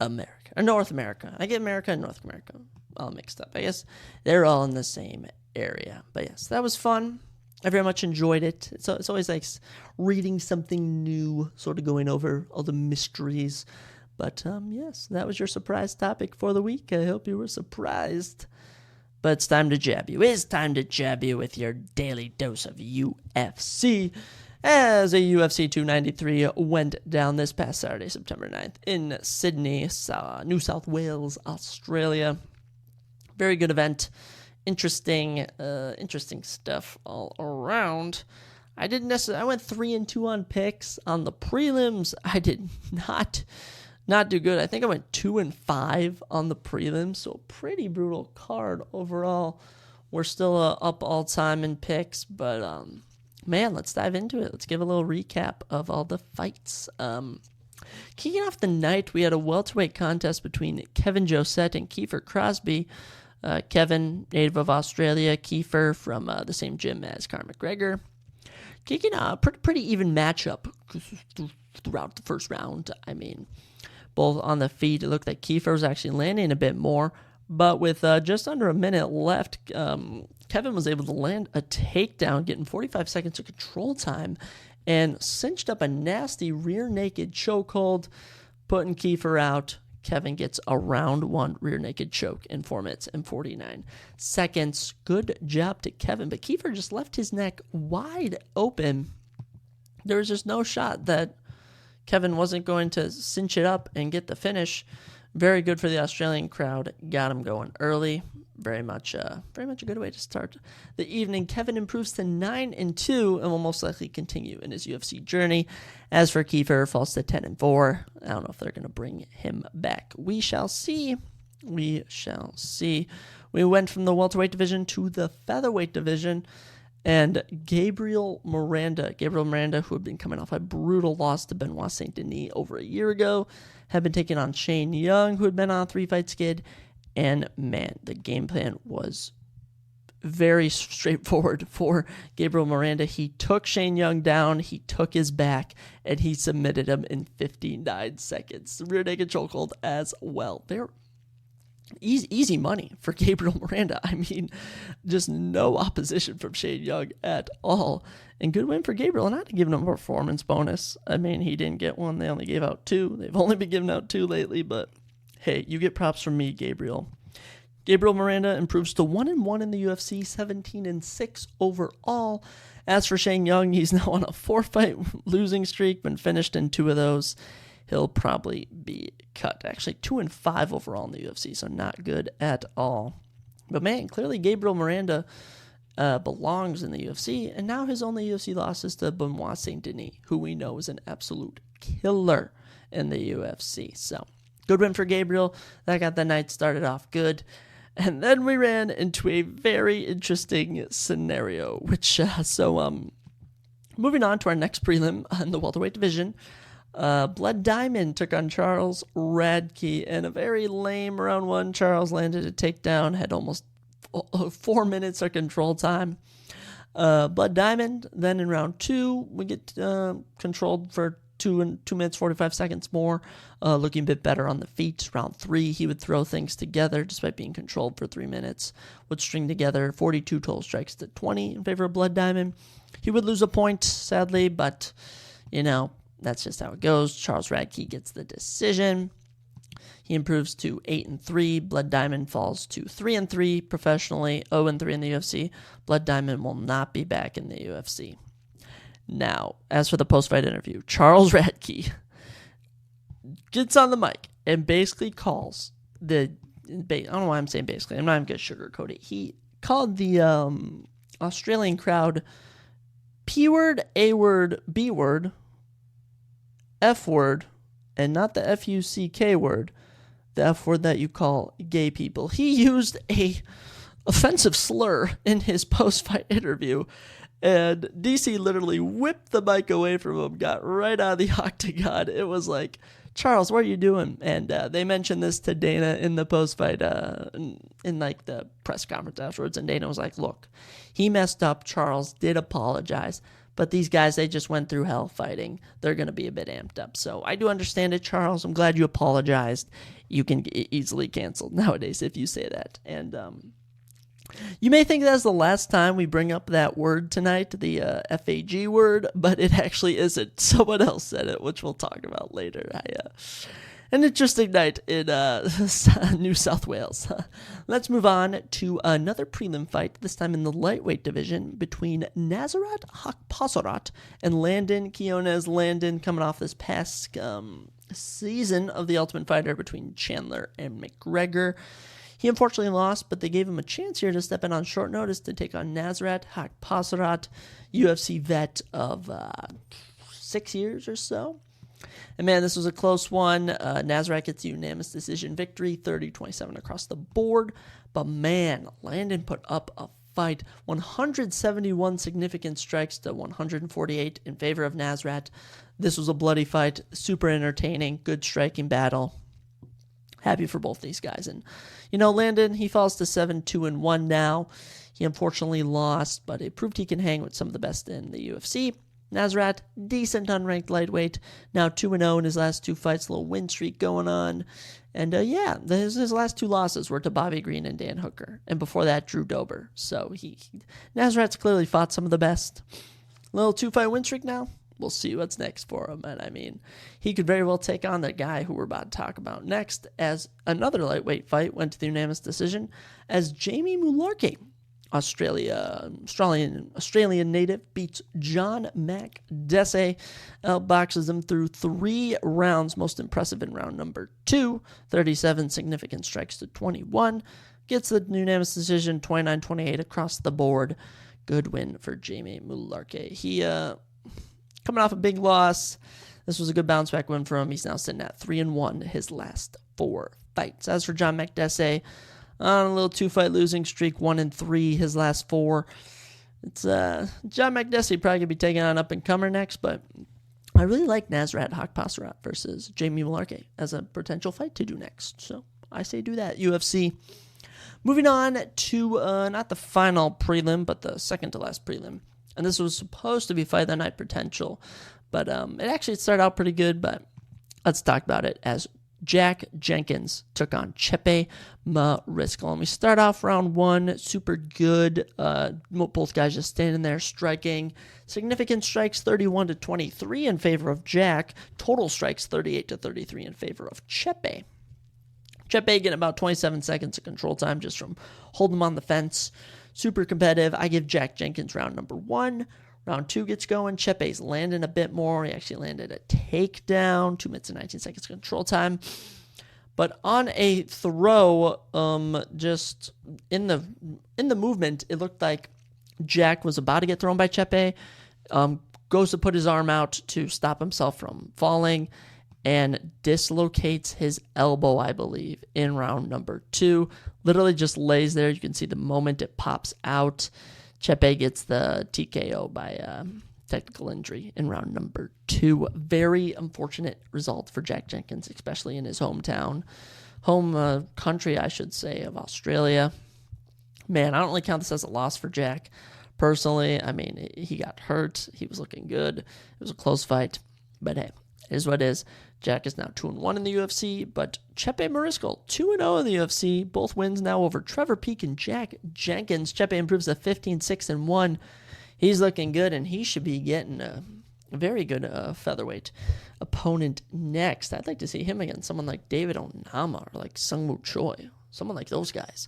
America, or North America. I get America and North America all mixed up. I guess they're all in the same area. But yes, that was fun. I very much enjoyed it. It's always like reading something new, sort of going over all the mysteries. But yes, that was your surprise topic for the week. I hope you were surprised. But it's time to jab you. It's time to jab you with your daily dose of UFC. As a UFC 293 went down this past Saturday, September 9th, in Sydney, New South Wales, Australia. Very good event. Interesting stuff all around. I didn't necessarily. I went 3-2 on picks on the prelims. I did not do good. I think I went 2-5 on the prelims, so pretty brutal card overall. We're still up all time in picks, but man, let's dive into it. Let's give a little recap of all the fights. Kicking off the night, we had a welterweight contest between Kevin Josette and Kiefer Crosby. Kevin, native of Australia, Kiefer from the same gym as Conor McGregor. Kicking a pretty even matchup throughout the first round. I mean, both on the feet, it looked like Kiefer was actually landing a bit more, but with just under a minute left, Kevin was able to land a takedown, getting 45 seconds of control time, and cinched up a nasty rear naked chokehold, putting Kiefer out. Kevin gets a round 1 rear naked choke in 4 minutes and 49 seconds. Good job to Kevin, but Kiefer just left his neck wide open. There was just no shot that Kevin wasn't going to cinch it up and get the finish. Very good for the Australian crowd. Got him going early. Very much a good way to start the evening. Kevin improves to 9-2 and will most likely continue in his UFC journey. As for Kiefer, falls to 10-4. I don't know if they're going to bring him back. We shall see. We went from the welterweight division to the featherweight division. And Gabriel Miranda, who had been coming off a brutal loss to Benoit Saint Denis over a year ago, had been taking on Shane Young, who had been on a 3-fight skid. And man, the game plan was very straightforward for Gabriel Miranda. He took Shane Young down, he took his back, and he submitted him in 59 seconds. Rear naked chokehold as well. They're easy money for Gabriel Miranda. I mean, just no opposition from Shane Young at all. And good win for Gabriel. And I'd have given him a performance bonus. I mean, he didn't get one. They only gave out 2. They've only been giving out 2 lately, but hey, you get props from me, Gabriel. Gabriel Miranda improves to 1-1 in the UFC, 17-6 overall. As for Shane Young, he's now on a 4-fight losing streak, been finished in 2 of those. He'll probably be cut. Actually, 2-5 overall in the UFC, so not good at all. But man, clearly Gabriel Miranda belongs in the UFC, and now his only UFC loss is to Benoit Saint Denis, who we know is an absolute killer in the UFC. So, good win for Gabriel. That got the night started off good. And then we ran into a very interesting scenario, moving on to our next prelim in the welterweight division. Blood Diamond took on Charles Radke in a very lame round 1. Charles landed a takedown, had almost 4 minutes of control time. Blood Diamond, then in round 2, we get controlled for 2 minutes, 45 seconds more, looking a bit better on the feet. Round 3, he would throw things together despite being controlled for 3 minutes, would string together 42 total strikes to 20 in favor of Blood Diamond. He would lose a point, sadly, but, that's just how it goes. Charles Radke gets the decision. He improves to 8-3. Blood Diamond falls to 3-3 professionally, 0-3 in the UFC. Blood Diamond will not be back in the UFC. Now, as for the post-fight interview, Charles Radtke gets on the mic and basically calls I don't know why I'm saying basically. I'm not even going to sugarcoat it. He called the Australian crowd P-word, A-word, B-word, F-word, and not the F-U-C-K word, the F word that you call gay people. He used a offensive slur in his post-fight interview, and DC literally whipped the mic away from him, got right out of the octagon. It was like, Charles, what are you doing? And they mentioned this to Dana in the post-fight, in like the press conference afterwards, and Dana was like, look, he messed up. Charles did apologize. But these guys, they just went through hell fighting. They're going to be a bit amped up. So I do understand it, Charles. I'm glad you apologized. You can get easily canceled nowadays if you say that. And you may think that's the last time we bring up that word tonight, the FAG word, but it actually isn't. Someone else said it, which we'll talk about later. An interesting night in New South Wales. Let's move on to another prelim fight, this time in the lightweight division, between Nasrat Hakpasarat and Landon Quinones. Landon coming off this past season of The Ultimate Fighter between Chandler and McGregor. He unfortunately lost, but they gave him a chance here to step in on short notice to take on Nasrat Hakpasarat, UFC vet of 6 years or so. And man, this was a close one. Nasrat gets a unanimous decision victory, 30-27 across the board. But man, Landon put up a fight. 171 significant strikes to 148 in favor of Nasrat. This was a bloody fight, super entertaining, good striking battle. Happy for both these guys. And, Landon, he falls to 7-2-1 now. He unfortunately lost, but it proved he can hang with some of the best in the UFC. Nasrat, decent unranked lightweight, now 2-0 in his last two fights, a little win streak going on. And his last two losses were to Bobby Green and Dan Hooker. And before that, Drew Dober. So Nasrat's clearly fought some of the best. Little 2-fight win streak now. We'll see what's next for him. And I mean, he could very well take on the guy who we're about to talk about next, as another lightweight fight went to the unanimous decision, as Jamie Mullarkey, Australian native, beats John McDessie, outboxes him through 3 rounds, most impressive in round number 2, 37 significant strikes to 21, gets the unanimous decision, 29-28 across the board. Good win for Jamie Mullarkey. He, coming off a big loss, this was a good bounce back win for him. He's now sitting at 3-1 his last 4 fights. As for John McDessie, on a little 2-fight losing streak, 1-3 his last 4. It's John McDessie probably gonna be taking on up-and-comer next, but I really like Nasrat Hakpasarat versus Jamie Mullarkey as a potential fight to do next. So I say do that, UFC. Moving on to not the final prelim, but the second to last prelim. And this was supposed to be Fight of the Night potential, but it actually started out pretty good, but let's talk about it as Jack Jenkins took on Chepe Mariscal. And we start off round 1, super good. Both guys just standing there striking. Significant strikes, 31-23 in favor of Jack. Total strikes, 38-33 in favor of Chepe. Chepe getting about 27 seconds of control time just from holding him on the fence. Super competitive. I give Jack Jenkins round number 1. Round 2 gets going. Chepe's landing a bit more. He actually landed a takedown. 2 minutes and 19 seconds control time. But on a throw, just in the movement, it looked like Jack was about to get thrown by Chepe. Goes to put his arm out to stop himself from falling and dislocates his elbow, I believe, in round number 2. Literally just lays there. You can see the moment it pops out. Chepe gets the TKO by technical injury in round number 2. Very unfortunate result for Jack Jenkins, especially in his home country, I should say, of Australia. Man, I don't really count this as a loss for Jack. Personally, I mean, he got hurt. He was looking good. It was a close fight. But hey, it is what it is. Jack is now 2-1 in the UFC, but Chepe Mariscal, 2-0 in the UFC. Both wins now over Trevor Peek and Jack Jenkins. Chepe improves to 15-6-1. He's looking good, and he should be getting very good featherweight opponent next. I'd like to see him against someone like David Onama or like Sungwoo Choi, someone like those guys.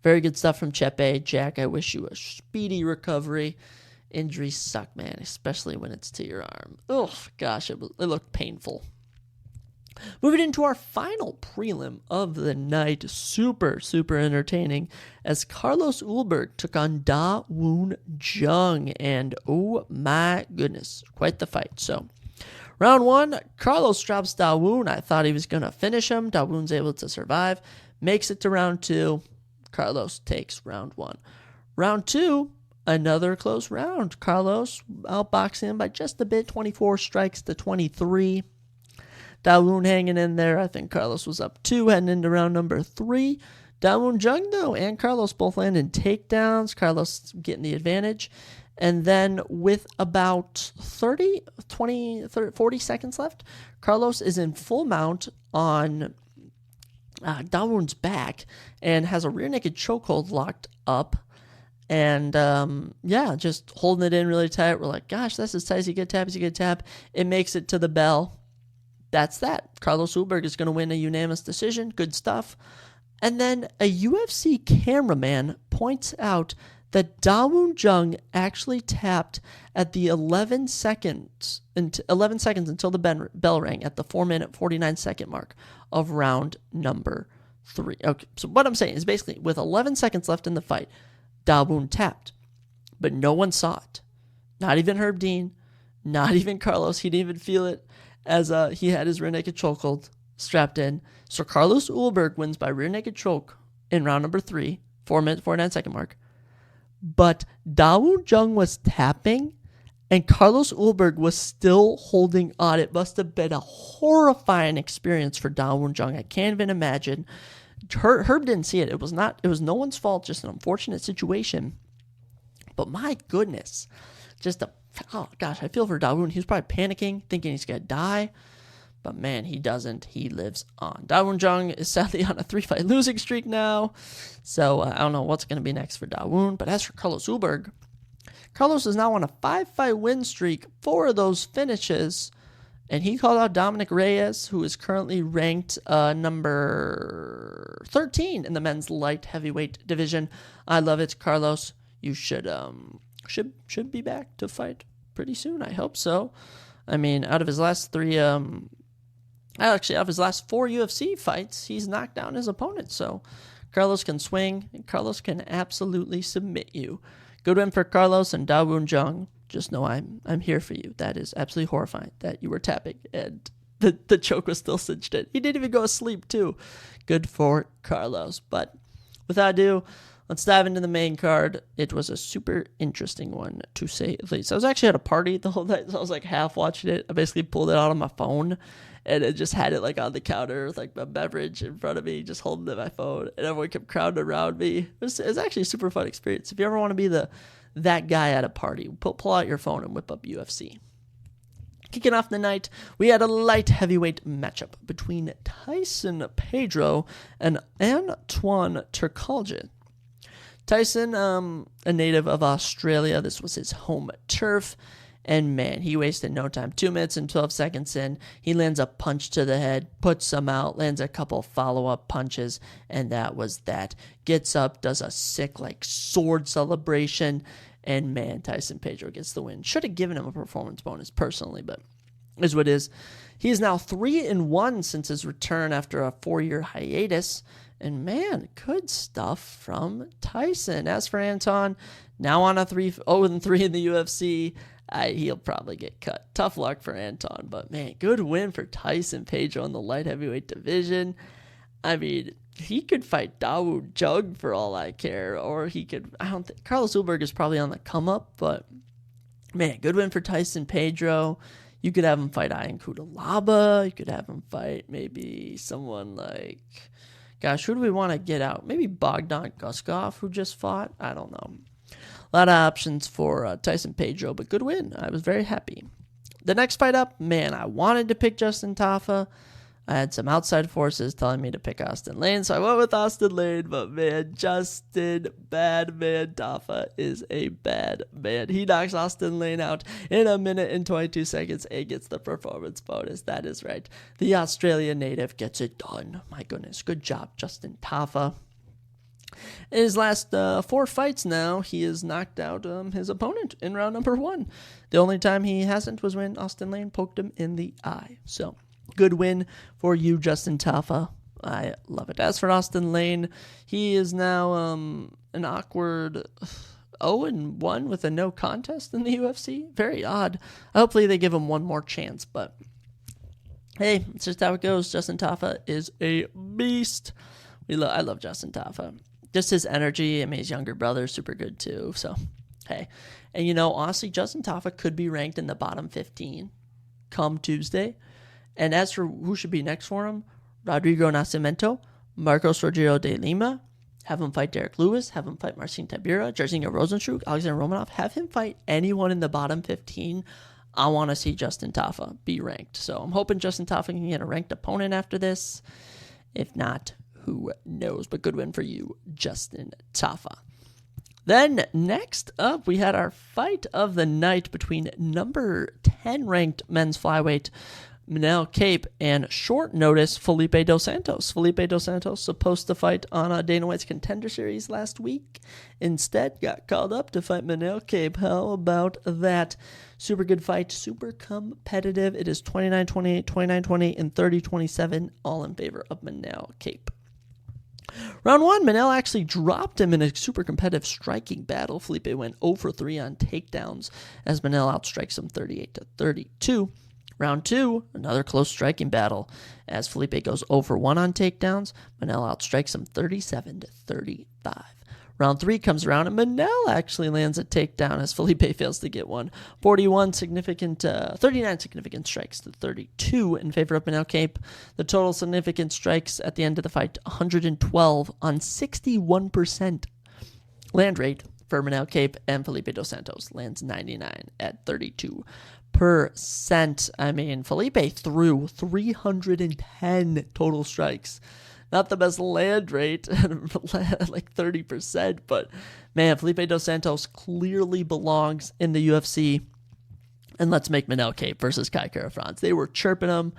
Very good stuff from Chepe. Jack, I wish you a speedy recovery. Injuries suck, man, especially when it's to your arm. Oh, gosh, it looked painful. Moving into our final prelim of the night, super entertaining, as Carlos Ulberg took on Da Woon Jung, and oh my goodness, quite the fight. So, round one, Carlos drops Da Woon. I thought he was going to finish him. Da Woon's able to survive, makes it to round two. Carlos takes round one. Round two, another close round. Carlos outboxing him by just a bit, 24 strikes to 23. Da Woon hanging in there. I think Carlos was up 2 heading into round number 3. Da Woon Jung, though, and Carlos both landing takedowns. Carlos getting the advantage. And then with about 40 seconds left, Carlos is in full mount on Da Woon's back and has a rear naked chokehold locked up. And, just holding it in really tight. We're like, gosh, that's as tight as you get tap. It makes it to the bell. That's that. Carlos Ulberg is going to win a unanimous decision. Good stuff. And then a UFC cameraman points out that Da Woon Jung actually tapped at the 11 seconds until the bell rang at the 4-minute, 49-second mark of round number 3. Okay, so what I'm saying is basically with 11 seconds left in the fight, Da Woon tapped, but no one saw it. Not even Herb Dean, not even Carlos. He didn't even feel it, as he had his rear naked chokehold strapped in. So Carlos Ulberg wins by rear naked choke in round number 3, 4-minute, 49-second mark. But Da Woon Jung was tapping, and Carlos Ulberg was still holding on. It must have been a horrifying experience for Da Woon Jung. I can't even imagine. Herb didn't see it. It was no one's fault, just an unfortunate situation. But my goodness, I feel for Da Woon. He was probably panicking, thinking he's going to die. But man, he doesn't. He lives on. Da Woon Jung is sadly on a 3-fight losing streak now. So I don't know what's going to be next for Da Woon. But as for Carlos Ulberg, Carlos is now on a 5-fight win streak, 4 of those finishes. And he called out Dominic Reyes, who is currently ranked number 13 in the men's light heavyweight division. I love it, Carlos. You should be back to fight pretty soon. I hope so. I mean, out of his last 4 UFC fights, he's knocked down his opponent. So Carlos can swing, and Carlos can absolutely submit you. Good win for Carlos and Da Woon Jung. Just know I'm here for you. That is absolutely horrifying that you were tapping and the choke was still cinched in. He didn't even go to sleep too. Good for Carlos. But without ado, let's dive into the main card. It was a super interesting one, to say the least. I was actually at a party the whole night, so I was like half watching it. I basically pulled it out on my phone, and it just had it like on the counter with like a beverage in front of me, just holding my phone, and everyone kept crowding around me. It was actually a super fun experience. If you ever want to be that guy at a party, pull out your phone and whip up UFC. Kicking off the night, we had a light heavyweight matchup between Tyson Pedro and Antoine Turkaljian. Tyson, a native of Australia, this was his home turf, and man, he wasted no time. 2 minutes and 12 seconds in, he lands a punch to the head, puts him out, lands a couple follow-up punches, and that was that. Gets up, does a sick, sword celebration, and man, Tyson Pedro gets the win. Should have given him a performance bonus personally, but is what it is. He is now 3-1 since his return after a 4-year hiatus. And man, good stuff from Tyson. As for Anton, now on a 0-3 in the UFC, he'll probably get cut. Tough luck for Anton, but man, good win for Tyson Pedro in the light heavyweight division. I mean, he could fight Da Woon Jung for all I care, or he could. I don't think Carlos Ulberg is probably on the come up, but man, good win for Tyson Pedro. You could have him fight Ian Kudalaba. You could have him fight maybe someone like, gosh, who do we want to get out? Maybe Bogdan Guskov, who just fought. I don't know. A lot of options for Tyson Pedro, but good win. I was very happy. The next fight up, man, I wanted to pick Justin Tafa. I had some outside forces telling me to pick Austin Lane, so I went with Austin Lane, but man, Justin Bad Man Tafa is a bad man. He knocks Austin Lane out in 1 minute and 22 seconds and gets the performance bonus. That is right. The Australian native gets it done. My goodness, good job, Justin Tafa. In his last 4 fights now, he has knocked out his opponent in round number 1. The only time he hasn't was when Austin Lane poked him in the eye. So, good win for you, Justin Tafa. I love it. As for Austin Lane, he is now an awkward 0-1 with a no contest in the UFC. Very odd. Hopefully they give him one more chance, but hey, it's just how it goes. Justin Tafa is a beast. I love Justin Tafa. Just his energy. I mean, his younger brother is super good too. So, hey. And, honestly, Justin Tafa could be ranked in the bottom 15 come Tuesday. And as for who should be next for him, Rodrigo Nascimento, Marcos Rogerio de Lima, have him fight Derek Lewis, have him fight Marcin Tybura, Jairzinho Rozenstruik, Alexander Romanov, have him fight anyone in the bottom 15. I want to see Justin Tafa be ranked. So I'm hoping Justin Tafa can get a ranked opponent after this. If not, who knows? But good win for you, Justin Tafa. Then next up, we had our fight of the night between number 10 ranked men's flyweight Manel Kape and short notice Felipe Dos Santos. Felipe Dos Santos supposed to fight on Dana White's Contender Series last week. Instead, got called up to fight Manel Kape. How about that? Super good fight, super competitive. It is 29-28, 29-20, and 30-27, all in favor of Manel Kape. Round 1, Manel actually dropped him in a super competitive striking battle. Felipe went 0 for 3 on takedowns as Manel outstrikes him 38-32. Round 2, another close striking battle as Felipe goes 0 for 1 on takedowns. Manel outstrikes him 37-35. Round 3 comes around and Manel actually lands a takedown as Felipe fails to get one. 39 significant strikes to 32 in favor of Manel Kape. The total significant strikes at the end of the fight, 112 on 61% land rate for Manel Kape, and Felipe Dos Santos lands 99 at 32%. I mean, Felipe threw 310 total strikes. Not the best land rate, like 30%, but man, Felipe Dos Santos clearly belongs in the UFC. And let's make Manel Kape versus Kai Kara-France. They were chirping him.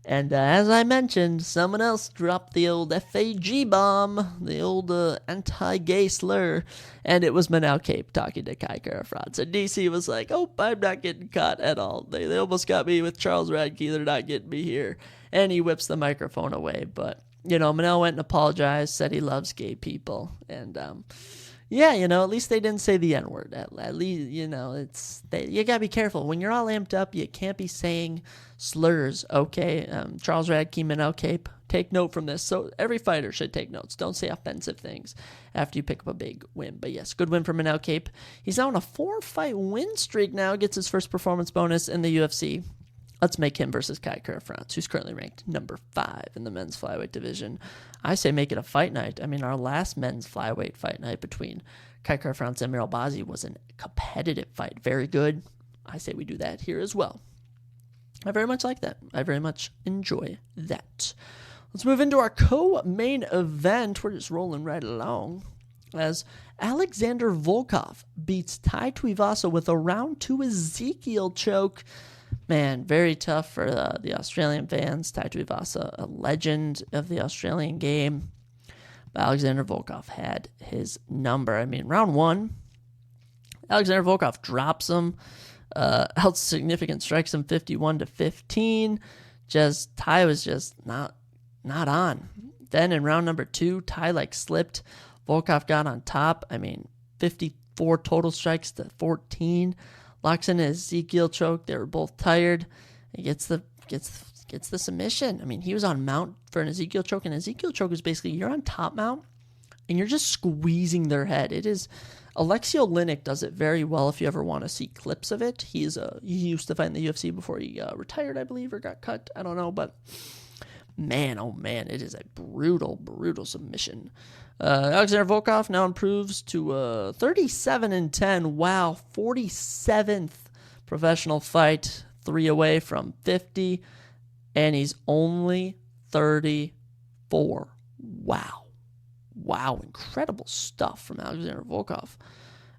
And as I mentioned, someone else dropped the old FAG bomb, the old anti-gay slur, and it was Manel Kape talking to Kai Kara-France. And DC was like, oh, I'm not getting caught at all. They almost got me with Charles Radke. They're not getting me here. And he whips the microphone away. But, Manel went and apologized, said he loves gay people. And, at least they didn't say the N-word. At least, you got to be careful. When you're all amped up, you can't be saying slurs, okay? Charles Radke, Manel Kape, take note from this. So every fighter should take notes. Don't say offensive things after you pick up a big win. But yes, good win for Manel Kape. He's now on a 4-fight win streak now, gets his first performance bonus in the UFC. Let's make him versus Kai Kara-France, who's currently ranked number 5 in the men's flyweight division. I say make it a fight night. I mean, our last men's flyweight fight night between Kai Kara-France and Amir Albazi was a competitive fight. Very good. I say we do that here as well. I very much like that. I very much enjoy that. Let's move into our co-main event. We're just rolling right along as Alexander Volkov beats Tai Tuivasa with a round 2 Ezekiel choke. Man, very tough for the Australian fans. Tai Tuivasa, a legend of the Australian game. But Alexander Volkov had his number. I mean, round 1, Alexander Volkov drops him. Out significant strikes him 51-15. Tai was just not on. Then in round number 2, Tai slipped. Volkov got on top. I mean, 54 total strikes to 14. Locks in an Ezekiel choke. They were both tired. He gets the submission. I mean, he was on mount for an Ezekiel choke, and Ezekiel choke is basically you're on top mount and you're just squeezing their head. It is Alexio Linick does it very well if you ever want to see clips of it. He used to fight in the UFC before he retired, I believe, or got cut. I don't know, but man, oh man, it is a brutal, brutal submission. Alexander Volkov now improves to 37-10. Wow, 47th professional fight, 3 away from 50, and he's only 34. Wow, incredible stuff from Alexander Volkov.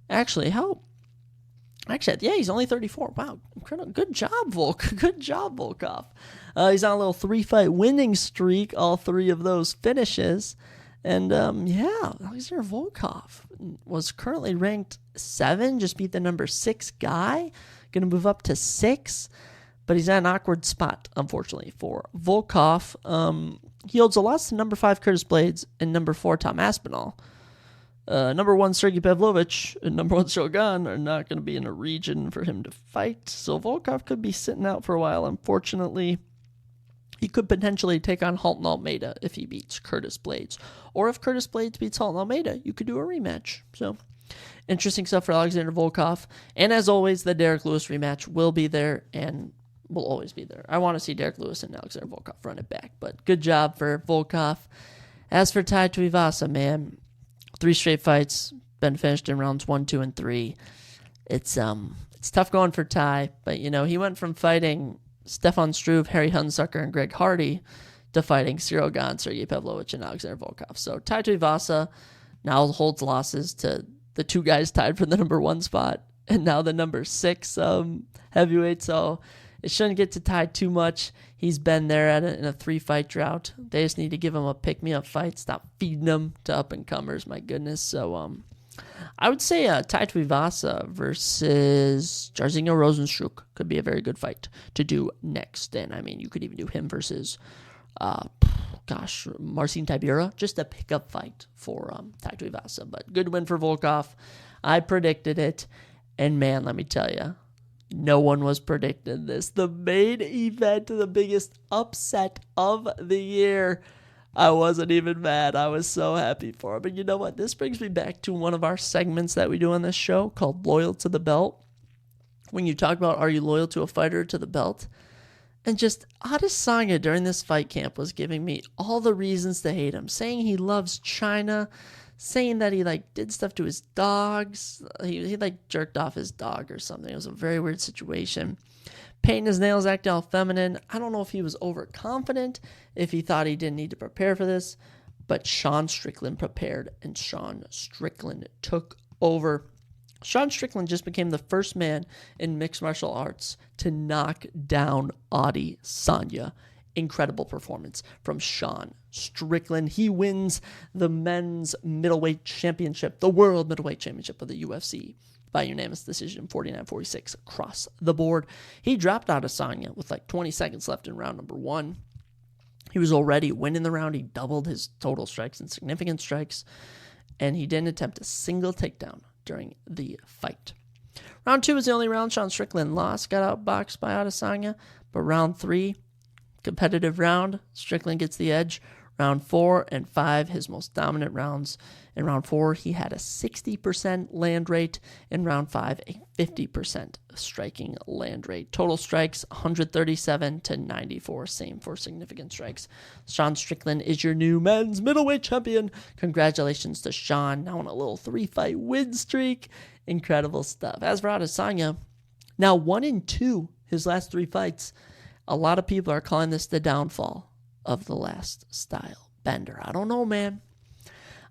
Actually, yeah, he's only 34. Wow, incredible. Good job, Volkov. He's on a little 3-fight winning streak, all 3 of those finishes. And, Alexander Volkov was currently ranked 7, just beat the number 6 guy. Going to move up to 6, but he's at an awkward spot, unfortunately, for Volkov. He holds a loss to number 5 Curtis Blades and number 4 Tom Aspinall. Number 1 Sergey Pavlovich and number 1 Shogun are not going to be in a region for him to fight, so Volkov could be sitting out for a while. Unfortunately, he could potentially take on Halton Almeida if he beats Curtis Blades. Or if Curtis Blades beats Halton Almeida, you could do a rematch. So, interesting stuff for Alexander Volkov. And as always, the Derek Lewis rematch will be there and will always be there. I want to see Derek Lewis and Alexander Volkov run it back, but good job for Volkov. As for Tai Tuivasa, man, 3 straight fights, been finished in rounds 1, 2, and 3. It's tough going for Tai, but he went from fighting Stefan Struve, Harry Hunsucker, and Greg Hardy to fighting Cyril Gane, Sergey Pavlovich, and Alexander Volkov. So Tai Tuivasa now holds losses to the 2 guys tied for the number 1 spot, and now the number 6 heavyweight. So it shouldn't get to Tai too much. He's been there in a 3-fight drought. They just need to give him a pick-me-up fight. Stop feeding him to up-and-comers, my goodness. So I would say Tai Tuivasa versus Jairzinho Rozenstruik could be a very good fight to do next. And, you could even do him versus, Marcin Tybura. Just a pick-up fight for Tai Tuivasa. But good win for Volkov. I predicted it. And, man, let me tell you, no one was predicting this. The main event, the biggest upset of the year. I wasn't even mad. I was so happy for him. But you know what? This brings me back to one of our segments that we do on this show called Loyal to the Belt. When you talk about, are you loyal to a fighter or to the belt? And just Adesanya during this fight camp was giving me all the reasons to hate him. Saying he loves China. Saying that he did stuff to his dogs. He jerked off his dog or something. It was a very weird situation. Painting his nails, acting all feminine. I don't know if he was overconfident, if he thought he didn't need to prepare for this, but Sean Strickland prepared, and Sean Strickland took over. Sean Strickland just became the first man in mixed martial arts to knock down Adesanya. Incredible performance from Sean Strickland. He wins the men's middleweight championship, the world middleweight championship of the UFC, by unanimous decision, 49-46 across the board. He dropped Adesanya with 20 seconds left in round number 1. He was already winning the round. He doubled his total strikes and significant strikes, and he didn't attempt a single takedown during the fight. Round 2 was the only round Sean Strickland lost, got outboxed by Adesanya, but round 3, competitive round, Strickland gets the edge. Round 4 and 5, his most dominant rounds. In round 4, he had a 60% land rate. In round 5, a 50% striking land rate. Total strikes, 137 to 94. Same for significant strikes. Sean Strickland is your new men's middleweight champion. Congratulations to Sean. Now on a little 3-fight win streak. Incredible stuff. As for Adesanya, now 1-2 his last 3 fights. A lot of people are calling this the downfall of the last style bender. I don't know, man.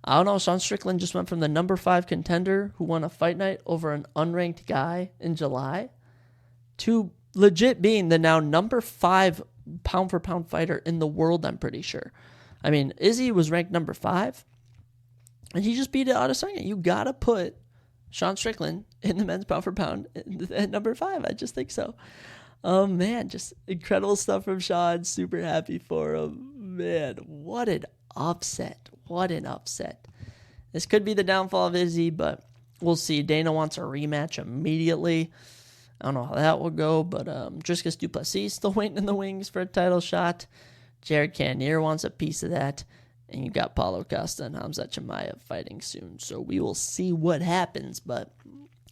I don't know. Sean Strickland just went from the number 5 contender who won a fight night over an unranked guy in July to legit being the now number 5 pound for pound fighter in the world, I'm pretty sure. Izzy was ranked number 5 and he just beat Adesanya. You got to put Sean Strickland in the men's pound for pound at number 5. I just think so. Oh, man, just incredible stuff from Sean. Super happy for him. Man, what an upset. What an upset. This could be the downfall of Izzy, but we'll see. Dana wants a rematch immediately. I don't know how that will go, but Dricus Du Plessis still waiting in the wings for a title shot. Jared Cannonier wants a piece of that. And you got Paulo Costa and Hamza Chimaev fighting soon. So we will see what happens, but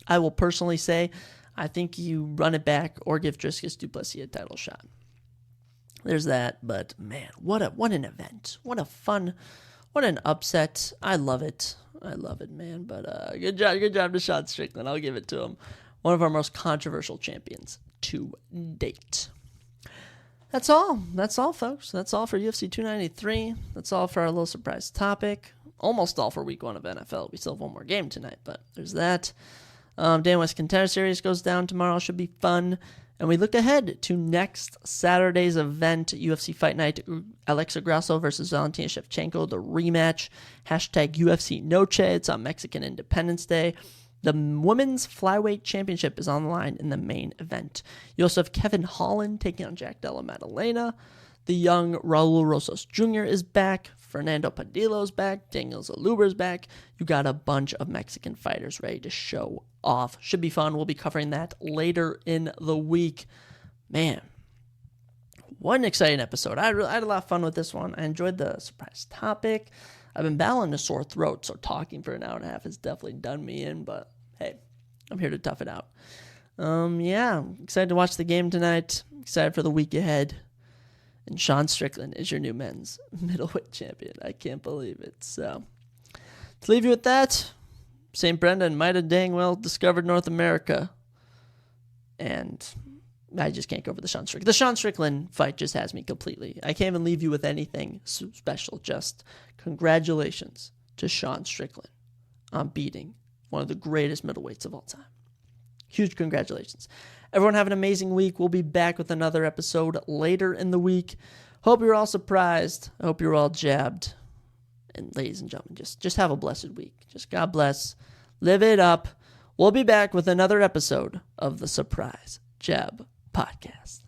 I will personally say I think you run it back or give Dricus Du Plessis a title shot. There's that, but man, what an event. What an upset. I love it. Man. But good job to Sean Strickland. I'll give it to him. One of our most controversial champions to date. That's all. That's all, folks. That's all for UFC 293. That's all for our little surprise topic. Almost all for week 1 of NFL. We still have one more game tonight, but there's that. Dan West Contender Series goes down tomorrow. Should be fun. And we look ahead to next Saturday's event, UFC Fight Night, Alexa Grasso versus Valentina Shevchenko, the rematch. Hashtag UFC Noche. It's on Mexican Independence Day. The Women's Flyweight Championship is on the line in the main event. You also have Kevin Holland taking on Jack Della Maddalena. The young Raul Rosas Jr. is back. Fernando Padillo's back. Daniel Zaluber's back. You got a bunch of Mexican fighters ready to show off. Should be fun. We'll be covering that later in the week. Man, what an exciting episode. I had a lot of fun with this one. I enjoyed the surprise topic. I've been battling a sore throat, so talking for an hour and a half has definitely done me in, but hey, I'm here to tough it out. Yeah, I'm excited to watch the game tonight. Excited for the week ahead. And Sean Strickland is your new men's middleweight champion. I can't believe it. So, to leave you with that, St. Brendan might have dang well discovered North America. And I just can't go over the Sean Strickland. The Sean Strickland fight just has me completely. I can't even leave you with anything special. Just congratulations to Sean Strickland on beating one of the greatest middleweights of all time. Huge congratulations. Everyone have an amazing week. We'll be back with another episode later in the week. Hope you're all surprised. I hope you're all jabbed. And ladies and gentlemen, just have a blessed week. Just God bless. Live it up. We'll be back with another episode of the Surprise Jab Podcast.